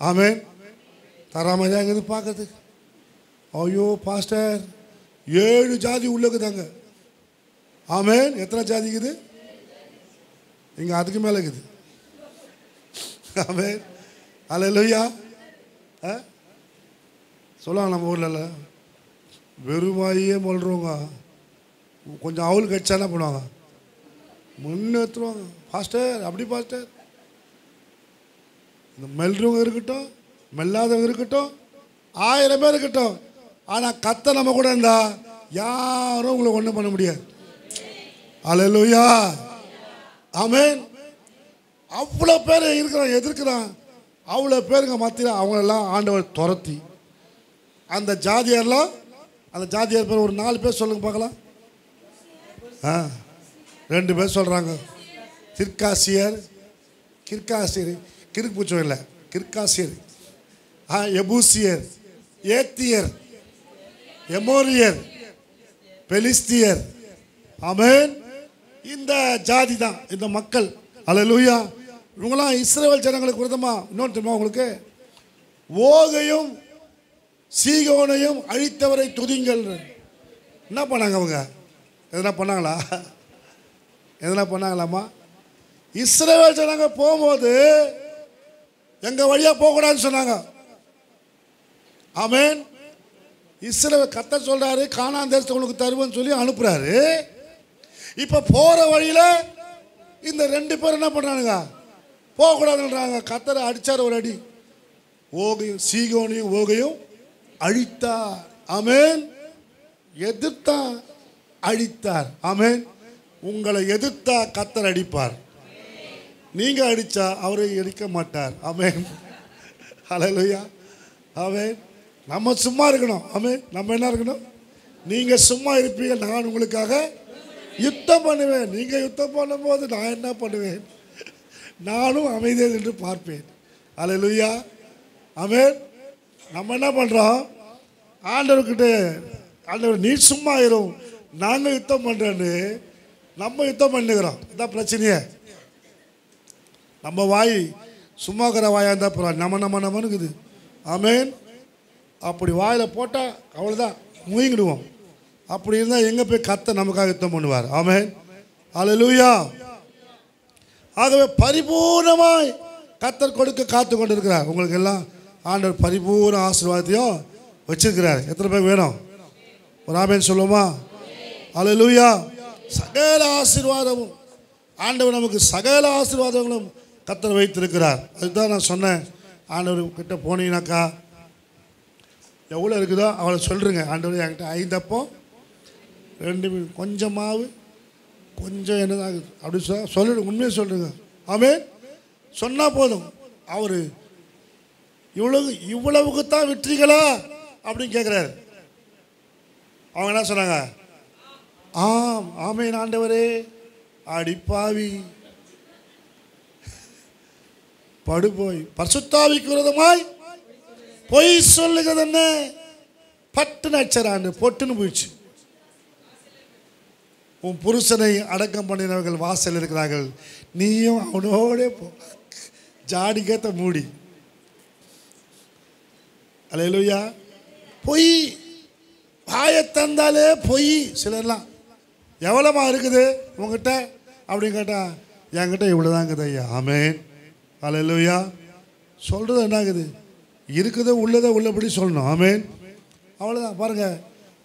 ஆமென். தராமல் தான் இருக்குது பார்க்கறதுக்கு. ஐயோ பாஸ்டர் 7 ஜாதி உள்ளக்குதாங்க. ஆமென். எத்தனை ஜாதி இருக்குது இங்கே? அதுக்கு மேலே இருக்குது. ஆமென். அல்லேலூயா. சொல்லுவாங்க நம்ம ஊரில் வெறுமாயே மொழ்றவங்க கொஞ்சம் அவள் கட்சா என்ன பண்ணுவாங்க? முன்னேற்றுவாங்க. பாஸ்டர் அப்படி பாஸ்டர். இந்த மெல்றவங்க இருக்கட்டும், மெல்லாதவங்க இருக்கட்டும், 1000 பேர் இருக்கட்டும், ஆனால் கத்த நம்ம கூட இருந்தா யாரும் உங்களை ஒன்றும் பண்ண முடியாது. அல்லேலூயா, ஆமென். அவ்வளோ பேர் இருக்கிறான், எதிர்க்கிறான். அவ்வளோ பேருங்க மத்தியில் அவங்களெல்லாம் ஆண்டவர் துரத்தி அந்த ஜாதியாரெலாம், அந்த ஜாதியார் பேர் ஒரு 4 பேர் சொல்லுங்க பார்க்கலாம். 2 பேர் சொல்கிறாங்க. கிர்காசியர், கிர்காசியர் கிறுக்கு பூச்சம் இல்லை, கிர்காசியர், எபூசியர், ஏத்தியர், எமோரியர், பெலிஸ்தியர். ஆமென். இந்த ஜாதி தான் இந்த மக்கள். அல்லேலூயா. இவங்களாம் இஸ்ரவேல் ஜனங்களுக்கு விரோதமா இன்னொன்று தெரியுமா உங்களுக்கு? ஓகையும் சீகோனையும் அழித்தவரை துதிங்கள். என்ன பண்ணாங்க அவங்க? எதனா பண்ணாங்களா? எதனா பண்ணாங்களாமா? இஸ்ரவேல் ஜனங்க போகும்போது எங்கள் வழியாக போகக்கூடாதுன்னு சொன்னாங்க. ஆமென். இஸ்ரவேல் கர்த்தர் சொல்கிறாரு கானான் தேசத்தை உங்களுக்கு தருவேன்னு சொல்லி அனுப்புகிறாரு. இப்போ போகிற வழியில் இந்த 2 பேர் என்ன பண்ணுறானுங்க? போகக்கூடாதுன்றாங்க. கர்த்தரை அடித்தார் ஒரு அடி. ஓகையும் சீகோனையும் ஓகையும் அழித்தார். ஆமென். எதிர்த்தான், அழித்தார். ஆமென். உங்களை எதிர்த்தா கர்த்தர் அடிப்பார். நீங்கள் அடித்தா அவரை அடிக்க மாட்டார். ஆமென். அல்லேலூயா, ஆமென். நம்ம சும்மா இருக்கணும். ஆமென். நம்ம என்ன இருக்கணும்? நீங்கள் சும்மா இருப்பீங்க, நான் உங்களுக்காக யுத்தம் பண்ணுவேன். நீங்கள் யுத்தம் பண்ணும்போது நான் என்ன பண்ணுவேன்? நானும் அமைதியாக என்று பார்ப்பேன். அல்லேலூயா, ஆமென். நம்ம என்ன பண்ணுறோம்? ஆண்டவர்கிட்ட ஆண்டவர் நீ சும்மா ஆயிரும், நாங்கள் யுத்தம் பண்ணுறேன்னு நம்ம யுத்தம் பண்ணுகிறோம். இதான் பிரச்சனையே. நம்ம வாய் சும்மாக்கிற வாயாக இருந்தால் பரவாயில்ல, நம்மன்னு இருக்குது. ஆமென். அப்படி வாயில் போட்டால் அவ்வளோதான், முயங்கிடுவோம். அப்படி இருந்தால் எங்கே போய் கத்த நமக்காக யுத்தம் பண்ணுவார். ஆமென். அல்லேலூயா. ஆகவே பரிபூர்ணமாய் கத்தர் கொடுக்க காத்து கொண்டு இருக்கிறார். உங்களுக்கு எல்லாம் ஆண்டவர் பரிபூர்ண ஆசீர்வாதத்தையும் வச்சிருக்கிறார். எத்தனை பேர் வேணும்? ஒரு ஆமென் சொல்லுவோமா? அல்லேலூயா. சகல ஆசீர்வாதமும் ஆண்டவர் நமக்கு சகல ஆசீர்வாதங்களும் கத்தர் வைத்திருக்கிறார். அதுதான் நான் சொன்னேன். ஆண்டவர் கிட்ட போனீங்கன்னாக்கா எவ்வளோ இருக்குதோ அவளை சொல்கிறேங்க. ஆண்டவர் என்கிட்ட 5 அப்பம் 2 மீன், கொஞ்சம் மாவு, கொஞ்சம் என்னதாகுது அப்படி சொல்லிடு. உண்மையை சொல்லுங்க. ஆமென். சொன்னால் போதும். அவர் இவ்வளவுக்கு தான் விட்டுறீங்களா அப்படின்னு கேட்குறாரு. அவங்க என்ன சொன்னாங்க? ஆம் ஆமென் ஆண்டவரே. அடிப்பாவி படுபோய் பரிசுத்தாவிக்கு விரோதமாய் பொய் சொல்லுகிறது என்ன? பட்டுன்னு அடிச்சாராண்டு, பொட்டுன்னு போயிடுச்சு. உன் புருஷனை அடக்கம் பண்ணினவர்கள் வாசல் இருக்கிறார்கள், நீயும் அவனோட போ. ஜாடிக்கேத்த மூடி. அல்லேலூயா. பொய் வாயை தந்தாலே பொய். சிலர்லாம் எவ்வளோமா இருக்குது உங்ககிட்ட அப்படின்னு கேட்டால் என்கிட்ட இவ்வளோதாங்குது ஐயா. ஆமென். அல்லேலூயா. சொல்கிறது என்னாகுது? இருக்குதோ உள்ளதை உள்ளபடி சொல்லணும். ஆமென். அவ்வளோதான். பாருங்கள்,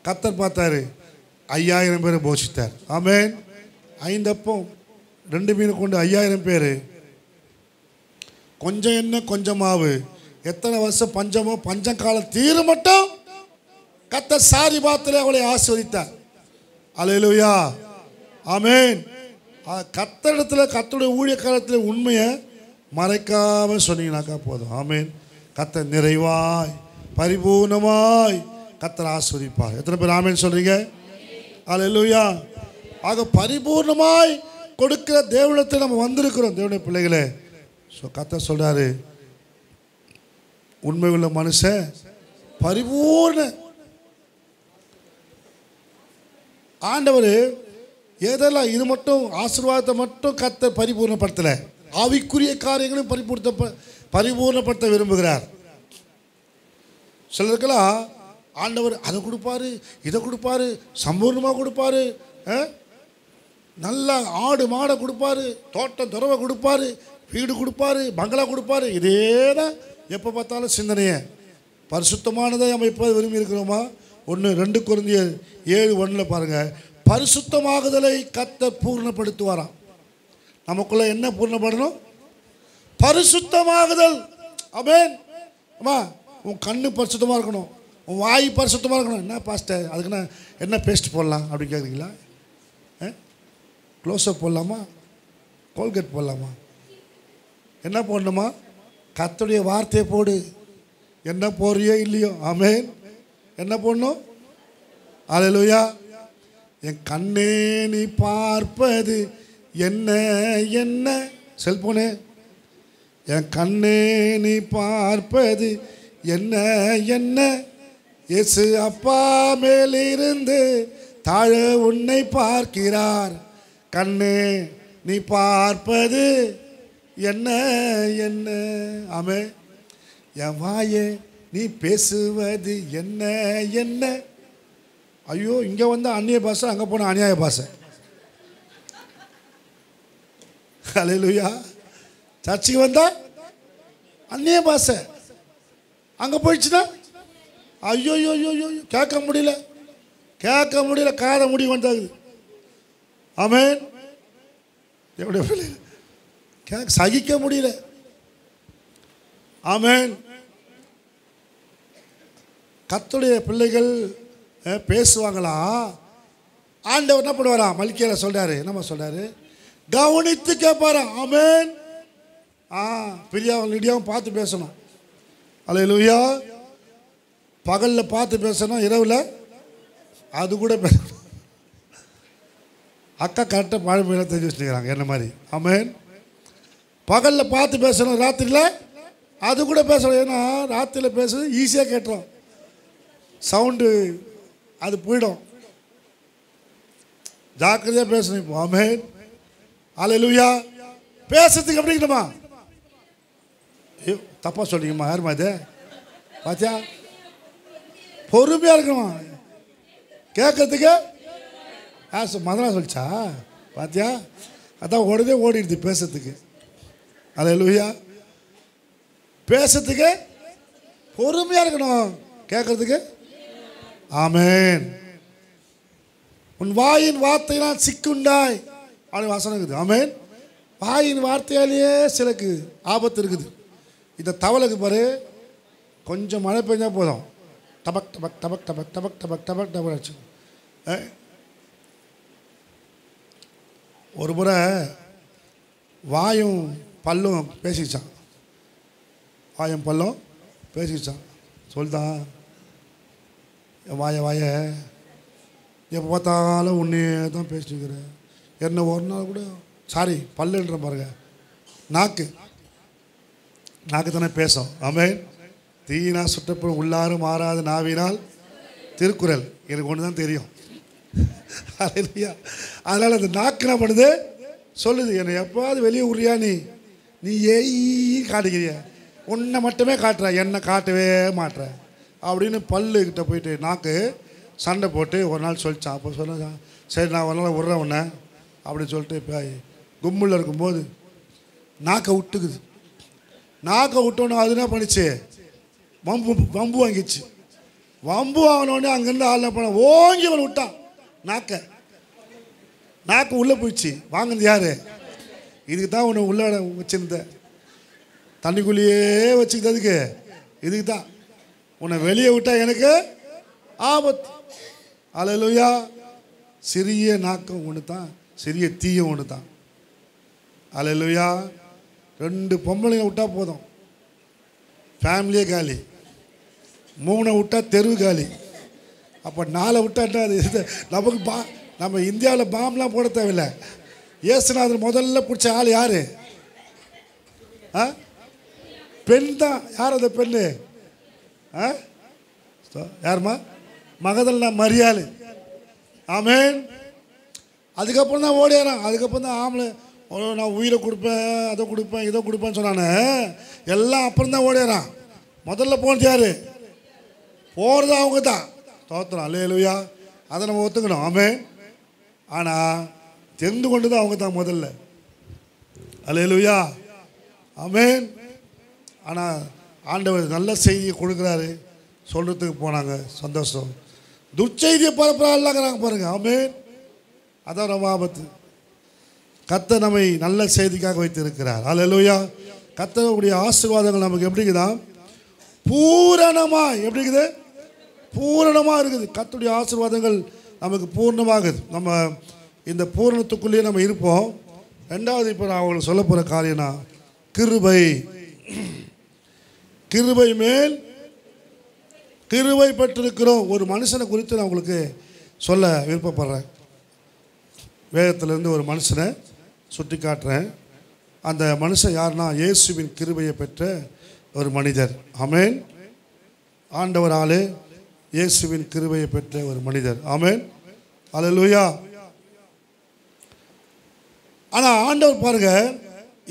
கர்த்தர் பார்த்தாரு, 5000 பேரை போஷித்தார். ஆமென். 5 அப்பம் 2 மீன் கொண்டு 5000 பேர். கொஞ்சம் எண்ணெய் கொஞ்சம் மாவு. எத்தனை வருஷம் பஞ்சமோ பஞ்சம் காலம் தீர மட்டும் கர்த்தர் சாரி பாத்திலே அவளை ஆசீர்வதித்தார். அல்லேலூயா. ஆமென். கர்த்தரிடத்தில் கர்த்தருடைய ஊழிய காலத்தில் உண்மையை மறைக்காமல் சொன்னீங்கன்னாக்கா போதும். ஆமென். கர்த்தர் நிறைவாய் பரிபூர்ணமாய் கர்த்தர் ஆசீர்வதிப்பார். எத்தனை பேர் ஆமென் சொல்றீங்க? அல்லேலூயா. ஆக பரிபூர்ணமாய் கொடுக்கிற தேவனிடத்தில் நம்ம வந்திருக்கிறோம் தேவனுடைய பிள்ளைகளே. ஸோ கர்த்தர் சொல்றாரு, உண்மை உள்ள மனுஷன் பரிபூர்ண. ஆண்டவர் ஏதெல்லாம் இது மட்டும் ஆசீர்வாதத்தை மட்டும் கர்த்தர் பரிபூர்ணப்படுத்தலை, ஆவிக்குரிய காரியங்களும் பரிபூர்ணப்படுத்த விரும்புகிறார். சிலருக்கெல்லாம் ஆண்டவர் அதை கொடுப்பாரு, இதை கொடுப்பாரு, சம்பூர்ணமாக கொடுப்பாரு, நல்ல ஆடு மாடை கொடுப்பாரு, தோட்டம் துறவை கொடுப்பாரு, வீடு கொடுப்பாரு, பங்களா கொடுப்பாரு. இதே தான் எப்போ பார்த்தாலும் சிந்தனையை. பரிசுத்தமானதை நம்ம எப்போ விரும்பி இருக்கிறோமா? 2 கொரிந்தியர் 7:1 பாருங்கள். பரிசுத்தமாகுதலை கர்த்தர் பூர்ணப்படுத்துவாராம். நமக்குள்ள என்ன பூர்ணப்படணும்? பரிசுத்தமாகுதல். ஆமென். அம்மா, உன் கண்ணு பரிசுத்தமாக இருக்கணும், உன் வாய் பரிசுத்தமாக இருக்கணும். என்ன பாஸ்டர், அதுக்குன்னா என்ன பேஸ்ட் போடலாம் அப்படின்னு கேட்குறீங்களா? க்ளோஸ்அப் போடலாமா? கோல்கேட் போடலாமா? என்ன போடணுமா? கர்த்தருடைய வார்த்தையை போடு. என்ன போறியோ இல்லையோ, ஆமென். என்ன போடணும்? அல்லேலூயா. என் கண்ணே நீ பார்ப்பது என்ன என்ன, செல்போனே, என் கண்ணே நீ பார்ப்பது என்ன என்ன, இயேசு அப்பா மேலிருந்து தாழ உன்னை பார்க்கிறார். கண்ணே நீ பார்ப்பது என்ன என்ன. ஆமே. என் வாயே நீ பேசுவது என்ன என்ன. ஐயோ, இங்கே வந்து அந்நிய பாஷை, அங்கே போன அநியாய பாஷை. அல்லேலூயா. சர்ச்சுக்கு வந்தா அந்நிய பாஷை, அங்கே போயிடுச்சுன்னா ஐயோ ஐயோ ஐயோ கேட்க முடியல, காதை முடி வந்தாகுது. ஆமென். எப்படி சகிக்க முடியல. ஆமென். கர்த்தருடைய பிள்ளைகள் பேசுவாங்களா? ஆண்டவர் என்ன பண்ணுவாரா? மல்கியால சொல்றாரு, என்னமா சொல்றாரு? கவனித்து கேட்பாரா? ஆமென். பிரியாவும் லிடியாவும் பார்த்து பேசணும். அல்லேலூயா. பகலில் பார்த்து பேசணும், இரவில் அது கூட பேசணும். அக்கா கரெக்டாக மழை மேலே தெரிஞ்சு வச்சுக்கிறாங்க என்ன மாதிரி. ஆமென். பகலில் பார்த்து பேசணும், ராத்திரியில் அது கூட பேசணும். ஏன்னா ராத்திரியில் பேசுறது ஈஸியாக கேட்டுரும், சவுண்டு அது போயிடும். ஜாக்கிரதையாக பேசணும் இப்போ. ஆமென். அல்லேலூயா. பேசுறதுக்கு எப்படிங்கம்மா? ஐயோ, தப்பாக சொல்லிங்கம்மா. யாருமா இது? பாத்தியா, பொறுமையாக இருக்கணுமா கேட்கறதுக்கு? மதனா சொல்லிச்சா? பாத்தியா, அதான் உடனே ஓடிடுது பேசுறதுக்கு. அல்லேலூயா. பேசுறதுக்கு பொறுமையாக இருக்கணும், கேட்கறதுக்கு. ஆமென். உன் வாயின் வார்த்தையினால் சிக்குண்டாய் அப்படி வசனம் இருக்குது. ஆமென். வாயின் வார்த்தையாலேயே சிலக்கு ஆபத்து இருக்குது. இந்த தவளைக்கு பாரு, கொஞ்சம் மழை பெஞ்சா போதும், டபக் டபக் டபக் டபக் டபக் டபக் டபக் டபக் அடிச்சு. ஒரு முறை வாயும் பல்லும் பேசிச்சான். வாயும் பல்லும் பேசிச்சான். சொல்லிட்டான், வாய எப்போ பார்த்தாலும் உன்னே தான் பேசிட்டுருக்கிறேன். என்ன ஒரு நாள் கூட சாரி பல்லுன்ற பாருங்க, நாக்கு தானே பேசும். ஆமென். தீனா சுற்றப்படும் உள்ளாரும் மாறாத நாவினால் திருக்குறள் எனக்கு ஒன்று தான் தெரியும். அதனால் அந்த நாக்கு என்ன பண்ணுது? சொல்லுது, என்னை எப்போது வெளியே உரியா நீ ஏய் காட்டுக்கிறிய, உன்னை மட்டுமே காட்டுற, என்னை காட்டவே மாட்டுற அப்படின்னு பல்லுக்கிட்ட போயிட்டு நாக்கு சண்டை போட்டு ஒரு நாள் சொல்லிச்சான். அப்போ சொன்ன, சரி நான் ஒரு நாள் விட்றேன் உன்னை அப்படின்னு சொல்லிட்டு இப்போ கும்பலில் இருக்கும்போது நாக்கை விட்டுக்குது. நாக்கை விட்டோன்னே அது என்ன பண்ணிச்சு? வம்பு வாங்கிச்சு. வம்பு வாங்கினோடனே அங்கேருந்து ஆள் என்ன பண்ண, ஓங்கி அவனை விட்டான். நாக்கு உள்ளே போயிடுச்சு. வாங்கினது யார்? இதுக்கு தான் உன்னை உள்ள வச்சுருந்த, தண்ணிக்குள்ளேயே வச்சுக்கிட்டதுக்கு இதுக்கு தான். உன்னை வெளியே விட்டா எனக்கு ஆபத்து. அல்லேலூயா. சிறிய நாக்கம் ஒன்று தான், சிறிய தீயும் ஒன்று தான். அல்லேலூயா. 2 பொம்பளைங்க விட்டா போதும், ஃபேமிலியே காலி. 3 விட்டா தெருவு காலி. அப்போ 4 விட்டாட்டா அது நமக்கு நம்ம இந்தியாவில் பாம்லாம் போட தேவையில்லை. இயேசுநாதர் முதல்ல பிடிச்ச ஆள் யார்? பெண் தான். யார் அந்த பெண்ணு? யாருமா? மகதலேனா மரியாள். ஆமென். அதுக்கப்புறம் தான் ஓடியாரான். அதுக்கப்புறம் தான் ஆம்பளை நான் உயிரை கொடுப்பேன், அதை கொடுப்பேன், இதை கொடுப்பேன்னு சொன்னானே, எல்லாம் அப்புறம் தான் ஓடியாரான். முதல்ல போனது யார்? போகிறது அவங்க தான். ஸ்தோத்திரம், அல்லேலூயா. அதை நம்ம ஒத்துக்கணும். ஆமென். ஆனால் தெரிந்து கொண்டு தான் அவங்க தான் முதல்ல. அல்லேலூயா, ஆமென். ஆனால் ஆண்டவர் நல்ல செய்தியை கொடுக்குறாரு, சொல்கிறதுக்கு போனாங்க, சந்தோஷம். துர்ச்செய்தியை பரப்புறாங்க பாருங்க. ஆமென். அதான் ரொம்ப ஆபத்து. கர்த்தர் நம்மை நல்ல செய்திக்காக வைத்திருக்கிறார். அல்லேலூயா. கர்த்தருடைய ஆசீர்வாதங்கள் நமக்கு எப்படி இருக்குதா? பூரணமாக எப்படி இருக்குது? பூரணமாக இருக்குது. கர்த்தருடைய ஆசீர்வாதங்கள் நமக்கு பூர்ணமாகுது. நம்ம இந்த பூரணத்துக்குள்ளேயே நம்ம இருப்போம். ரெண்டாவது இப்போ நான் அவங்களுக்கு சொல்ல போகிற காரியம்னா கிருபை. கிருபை மேல் கிருபை பெற்றிருக்கிறோம். ஒரு மனுஷனை குறித்து நான் உங்களுக்கு சொல்ல விருப்பப்படுறேன். வேதத்திலேருந்து ஒரு மனுஷனை சுட்டி காட்டுறேன். அந்த மனுஷன் யாருன்னா இயேசுவின் கிருபையை பெற்ற ஒரு மனிதர். ஆமென். ஆண்டவராலே இயேசுவின் கிருபையை பெற்ற ஒரு மனிதர். ஆமென். அல்லேலூயா. ஆனால் ஆண்டவர் பாருங்க,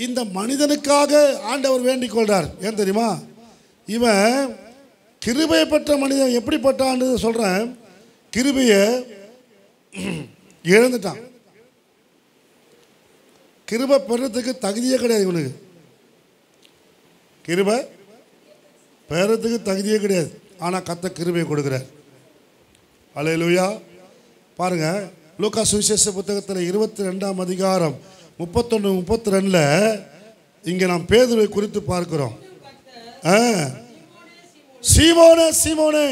இந்த மனிதனுக்காக ஆண்டவர் வேண்டிக் கொள்றார். ஏன் தெரியுமா? இவன் கிருபையை பெற்ற மனிதன் எப்படிப்பட்டான்னு சொல்கிறேன். கிருபையை இழந்துட்டான். கிருபை பெறத்துக்கு தகுதியே கிடையாது இவனுக்கு. கிருபை பெறத்துக்கு தகுதியே கிடையாது. ஆனால் கர்த்தர் கிருபையை கொடுக்குறார். அல்லேலூயா. பாருங்க, லூக்கா சுவிசேஷ புத்தகத்தில் 22ஆம் அதிகாரம் 31-32 இங்கே நாம் பேதுருவை குறித்து பார்க்கிறோம். சீமோனே சீமோனே,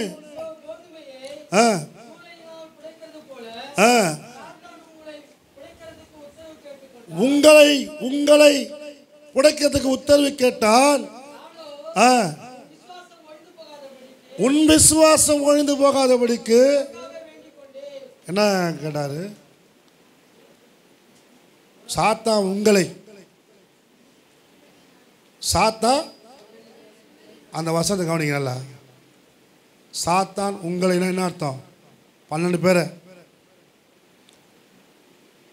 உங்களை உங்களை உடைக்கிறதுக்கு உத்தரவு கேட்டால் உன் விசுவாசம் ஒழிந்து போகாதபடிக்கு என்ன கேட்டாரு? சாத்தா உங்களை, சாத்தா அந்த வசனத்தை கவனிங்க நல்லா. சாத்தான் உங்களைனா என்ன அர்த்தம்? 12 பேரை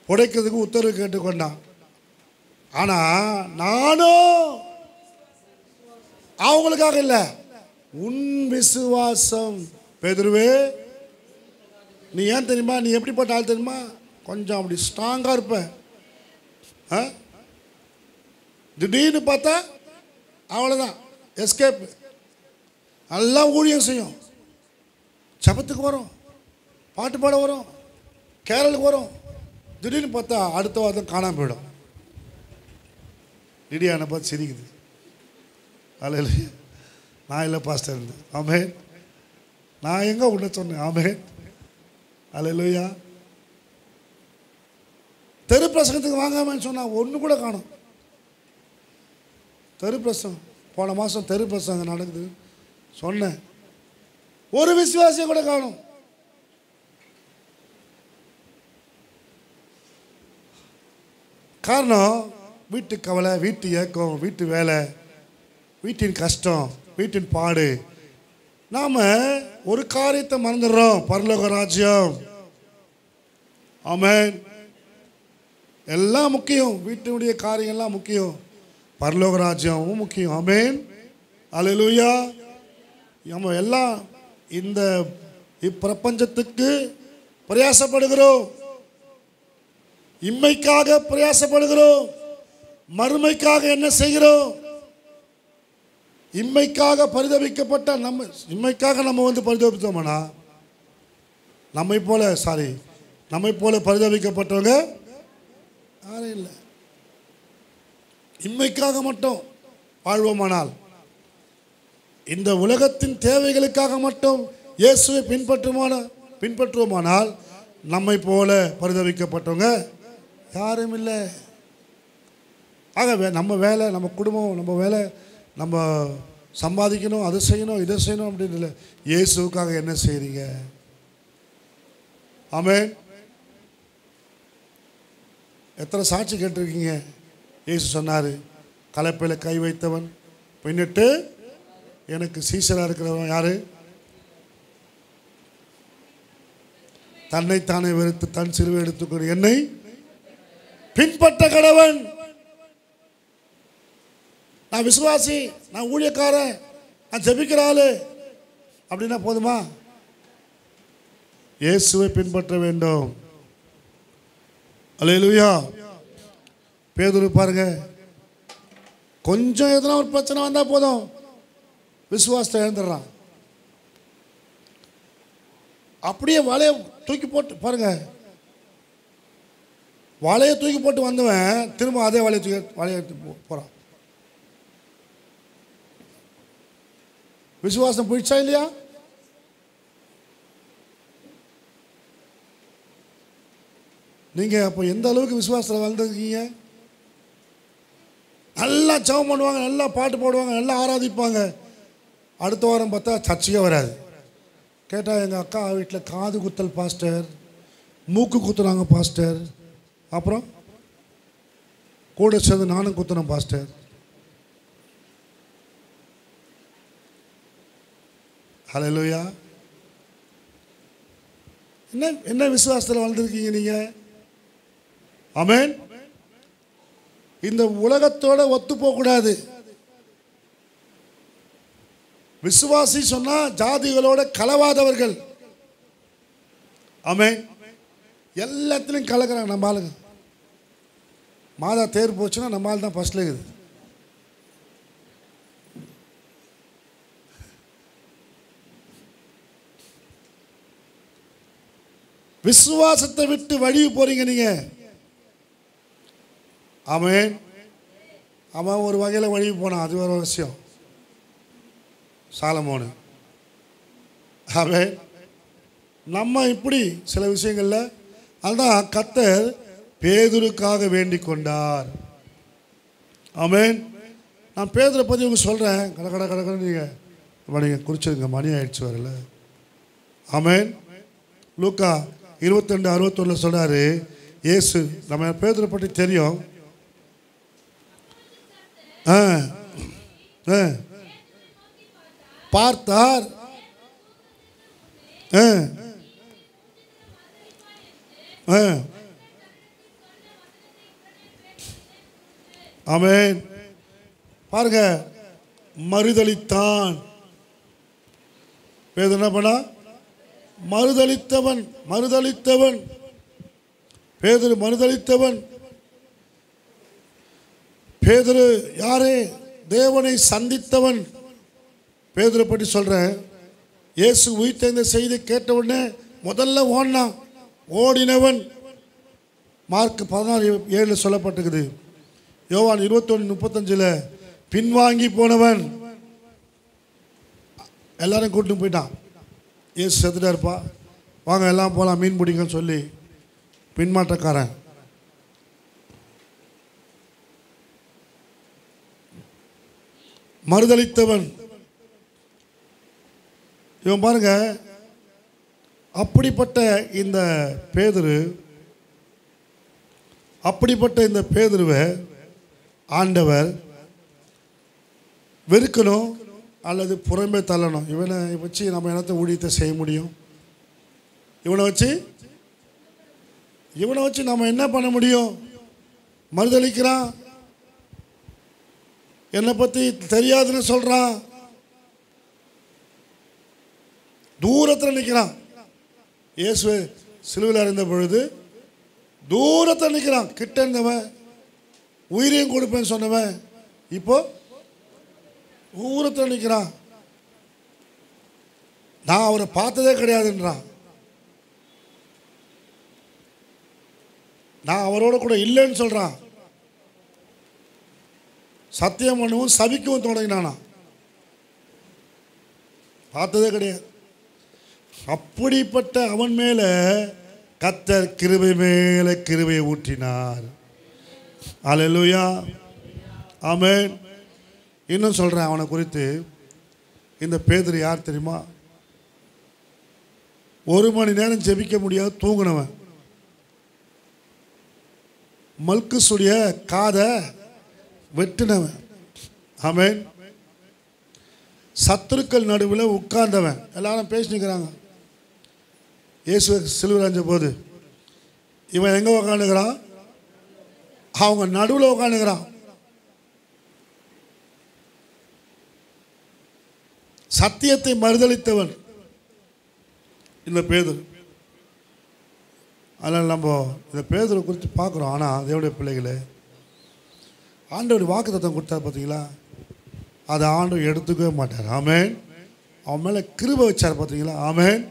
உடைக்கிறதுக்கு உத்தரவு கேட்டுக்கொண்டான். ஆனால் நானும் அவங்களுக்காக இல்லை, உன் விசுவாசம். பேதுருவே, நீ ஏன் தெரியுமா? நீ எப்படிப்பட்ட ஆள் தெரியுமா? கொஞ்சம் அப்படி ஸ்ட்ராங்காக இருப்ப. திடீர்னு பார்த்தா அவ்வளோதான், எஸ்கேப். நல்லா ஊழியம் செய்யும், ஜெபத்துக்கு வரும், பாட்டு பாட வரும், கேரளுக்கு வரும். திடீர்னு பார்த்தா அடுத்த வாரம் காணாமல் போயிடும். லிடியானை பார்த்து சிரிக்குது. அல்லேலூயா. நான் இல்லை பாஸ்டர் இருந்து. ஆமென். நான் எங்கே உன்ன சொன்னேன்? ஆமென். அல்லேலூயா. தெரு பிரசங்கத்துக்கு வாங்காமன்னு சொன்னால் ஒன்று கூட காணும். தெரு பிரசங்கம் போன மாதம் தெரு பிரசங்கம் நடக்குது சொன்னேன், ஒரு விசுவாசியை கூட காணும். காரணம் வீட்டு கவலை, வீட்டு ஏக்கம், வீட்டு வேலை, வீட்டின் கஷ்டம், வீட்டின் பாடு. நாம் ஒரு காரியத்தை மறந்துடுறோம், பரலோக ராஜ்யம். ஆமென். எல்லாம் முக்கியம், வீட்டினுடைய காரியங்கள்லாம் முக்கியம், பரலோக ராஜ்யமும் முக்கியம். ஆமென். அல்லேலூயா. நம்ம எல்லாம் இந்த இப்பிரபஞ்சத்துக்கு பிரயாசப்படுகிறோம், இம்மைக்காக பிரயாசப்படுகிறோம், மறுமைக்காக என்ன செய்கிறோம்? இம்மைக்காக பரிதபிக்கப்பட்ட இம்மைக்காக நம்ம பரிதபித்தோம்னா நம்மை போல பரிதபிக்கப்பட்டவங்க யாரும் இல்லை. இம்மைக்காக மட்டும் வாழ்வோமானால், இந்த உலகத்தின் தேவைகளுக்காக மட்டும் இயேசுவை பின்பற்றுவோமானால் நம்மை போல பரிதபிக்கப்பட்டவங்க யாரும் இல்லை. ஆக நம்ம வேலை, நம்ம குடும்பம், நம்ம வேலை, நம்ம சம்பாதிக்கணும், அதை செய்யணும், இதை செய்யணும் அப்படின்னு இல்லை. இயேசுவுக்காக என்ன செய்கிறீங்க? ஆமென். எத்தனை சாட்சி கேட்டிருக்கீங்க? இயேசு சொன்னார், கலப்பையில் கை வைத்தவன் பின்னிட்டு எனக்கு சீசராக இருக்கிறவன் யாரு? தன்னைத்தானே வெறுத்து தன் சிலுவை எடுத்துக்கொண்டு என்னை பின்பற்ற கடவன். நான் விசுவாசி, நான் ஊழியக்காரன், நான் ஜெபிக்கிற ஆளு அப்படின்னா போதுமா? இயேசுவை பின்பற்ற வேண்டும். அல்லேலூயா. பேதுரு பாருங்க, கொஞ்சம் எதனா ஒரு பிரச்சனை வந்தால் போதும் விசுவாசத்தை இழந்துடுறான். அப்படியே வலையை தூக்கி போட்டு பாருங்க, வலையை தூக்கி போட்டு வந்தவன் திரும்ப அதே வலையை எடுத்து போகிறான். விசுவாசம் போயிடுச்சா இல்லையா? நீங்கள் அப்போ எந்த அளவுக்கு விசுவாசத்தில் வளர்ந்துருக்கீங்க? நல்லா ஜெபம் பண்ணுவாங்க, நல்லா பாட்டு போடுவாங்க, நல்லா ஆராதிப்பாங்க. அடுத்த வாரம் பார்த்தா சர்ச்சையே வராது. கேட்டால் எங்கள் அக்கா வீட்டில் காது குத்தல் பாஸ்டர், மூக்கு குத்துனாங்க பாஸ்டர், அப்புறம் கூட சேர்ந்து நானும் குத்துனேன் பாஸ்டர். ஹல்லேலூயா. என்ன விசுவாசத்தில் வளர்ந்துருக்கீங்க நீங்கள்? ஆமென். இந்த உலகத்தோட ஒத்து போகக்கூடாது. விசுவாசி சொன்னா ஜாதிகளோட கலவாதவர்கள். ஆமென். எல்லாத்திலையும் கலக்கிறாங்க நம்ம ஆளுங்க. மாதா தேர் போச்சுன்னா நம்ம ஆள் தான் ஃபர்ஸ்ட்ல இருக்குது. விசுவாசத்தை விட்டு வழி போறீங்க நீங்க. ஆமென். அவன் ஒரு வகையில் வழி போனான், அது ஒரு விஷயம். சாலமோனு. ஆமென். நம்ம இப்படி சில விஷயங்களில் அதுதான் கர்த்தர் பேதுருக்காக வேண்டிக் கொண்டார். ஆமென். நான் பேதுரை பற்றி உங்களுக்கு சொல்கிறேன். கடை நீங்கள் குறிச்சிருங்க, மணி ஆயிடுச்சு வரல. ஆமென். லூக்கா 22:61 சொல்கிறாரு இயேசு. நம்ம பேதுரை பற்றி தெரியும். பார்த்தார். ஆமென். பாருங்க, மறுதலித்தான். பேதுரு என்ன பண்ணா? மறுதலித்தவன். பேதுரு மறுதலித்தவன். பேதுரு யாரு? தேவனை சந்தித்தவன். பேதுரை பற்றி சொல்கிறேன். இயேசு உயிர்த்தெழுந்த செய்தி கேட்ட உடனே முதல்ல ஓடினவன். மார்க் 16:7 சொல்லப்பட்டிருக்குது. யோவான் 21:35 பின்வாங்கி போனவன். எல்லாரும் கூட்டிட்டு போயிட்டான். இயேசு செத்துட்டா இருப்பா, வாங்க எல்லாம் போகலாம் மீன் பிடிங்கன்னு சொல்லி பின்மாற்றக்காரன். மறுதலித்தவன் இவன். பாருங்க, அப்படிப்பட்ட இந்த பேதுருவை ஆண்டவர் வெறுக்கணும் அல்லது புறம்பே தள்ளணும். இவனை வச்சு நம்ம என்னத்தை ஊழியத்தை செய்ய முடியும்? இவனை வச்சு நம்ம என்ன பண்ண முடியும்? மறுதலிக்கிறான், என்னை பற்றி தெரியாதுன்னு சொல்கிறான், தூரத்தில் நிற்கிறான். இயேசு சிலுவையில் அறிந்த பொழுது தூரத்தில் நிற்கிறான். கிட்ட இருந்தவன் உயிரையும் கொடுப்பேன்னு சொன்னவன் இப்போ தூரத்தில் நிற்கிறான். நான் அவரை பார்த்ததே கிடையாதுன்றான். நான் அவரோட கூட இல்லைன்னு சொல்கிறான். சத்தியம் பண்ணவும் சபிக்கவும் தொடங்கினானா. பார்த்ததே கிடையாது. அப்படிப்பட்ட அவன் மேலே கர்த்தர் கிருபை மேலே கிருபையை ஊற்றினார். அல்லேலூயா. ஆமென். இன்னும் சொல்கிறேன் அவனை குறித்து. இந்த பேதுரு யார் தெரியுமா? 1 மணி நேரம் ஜெபிக்க முடியாது தூங்கினவன். மல்குசுடைய காதை வெட்டினவன். ஆமென். சத்துருக்கள் நடுவில் உட்கார்ந்தவன். எல்லாரும் பேசினுக்கிறாங்க. இயேசு சிலுவையில் போது இவன் எங்கே உட்காந்துக்கிறான்? அவங்க நடுவில் உட்காந்துக்கிறான். சத்தியத்தை மறுதளித்தவன் இந்த பேதுரு. அதனால் நம்ம இந்த பேதுரை குறித்து பார்க்குறோம். ஆனால் தேவனுடைய பிள்ளைகளே, ஆண்டவர் வாக்குத்தத்தம் கொடுத்தார் பார்த்தீங்களா? அதை ஆண்டவர் எடுத்துக்கவே மாட்டார். ஆமென். அவன் மேலே கிருபை வச்சார் பார்த்தீங்களா? ஆமென்.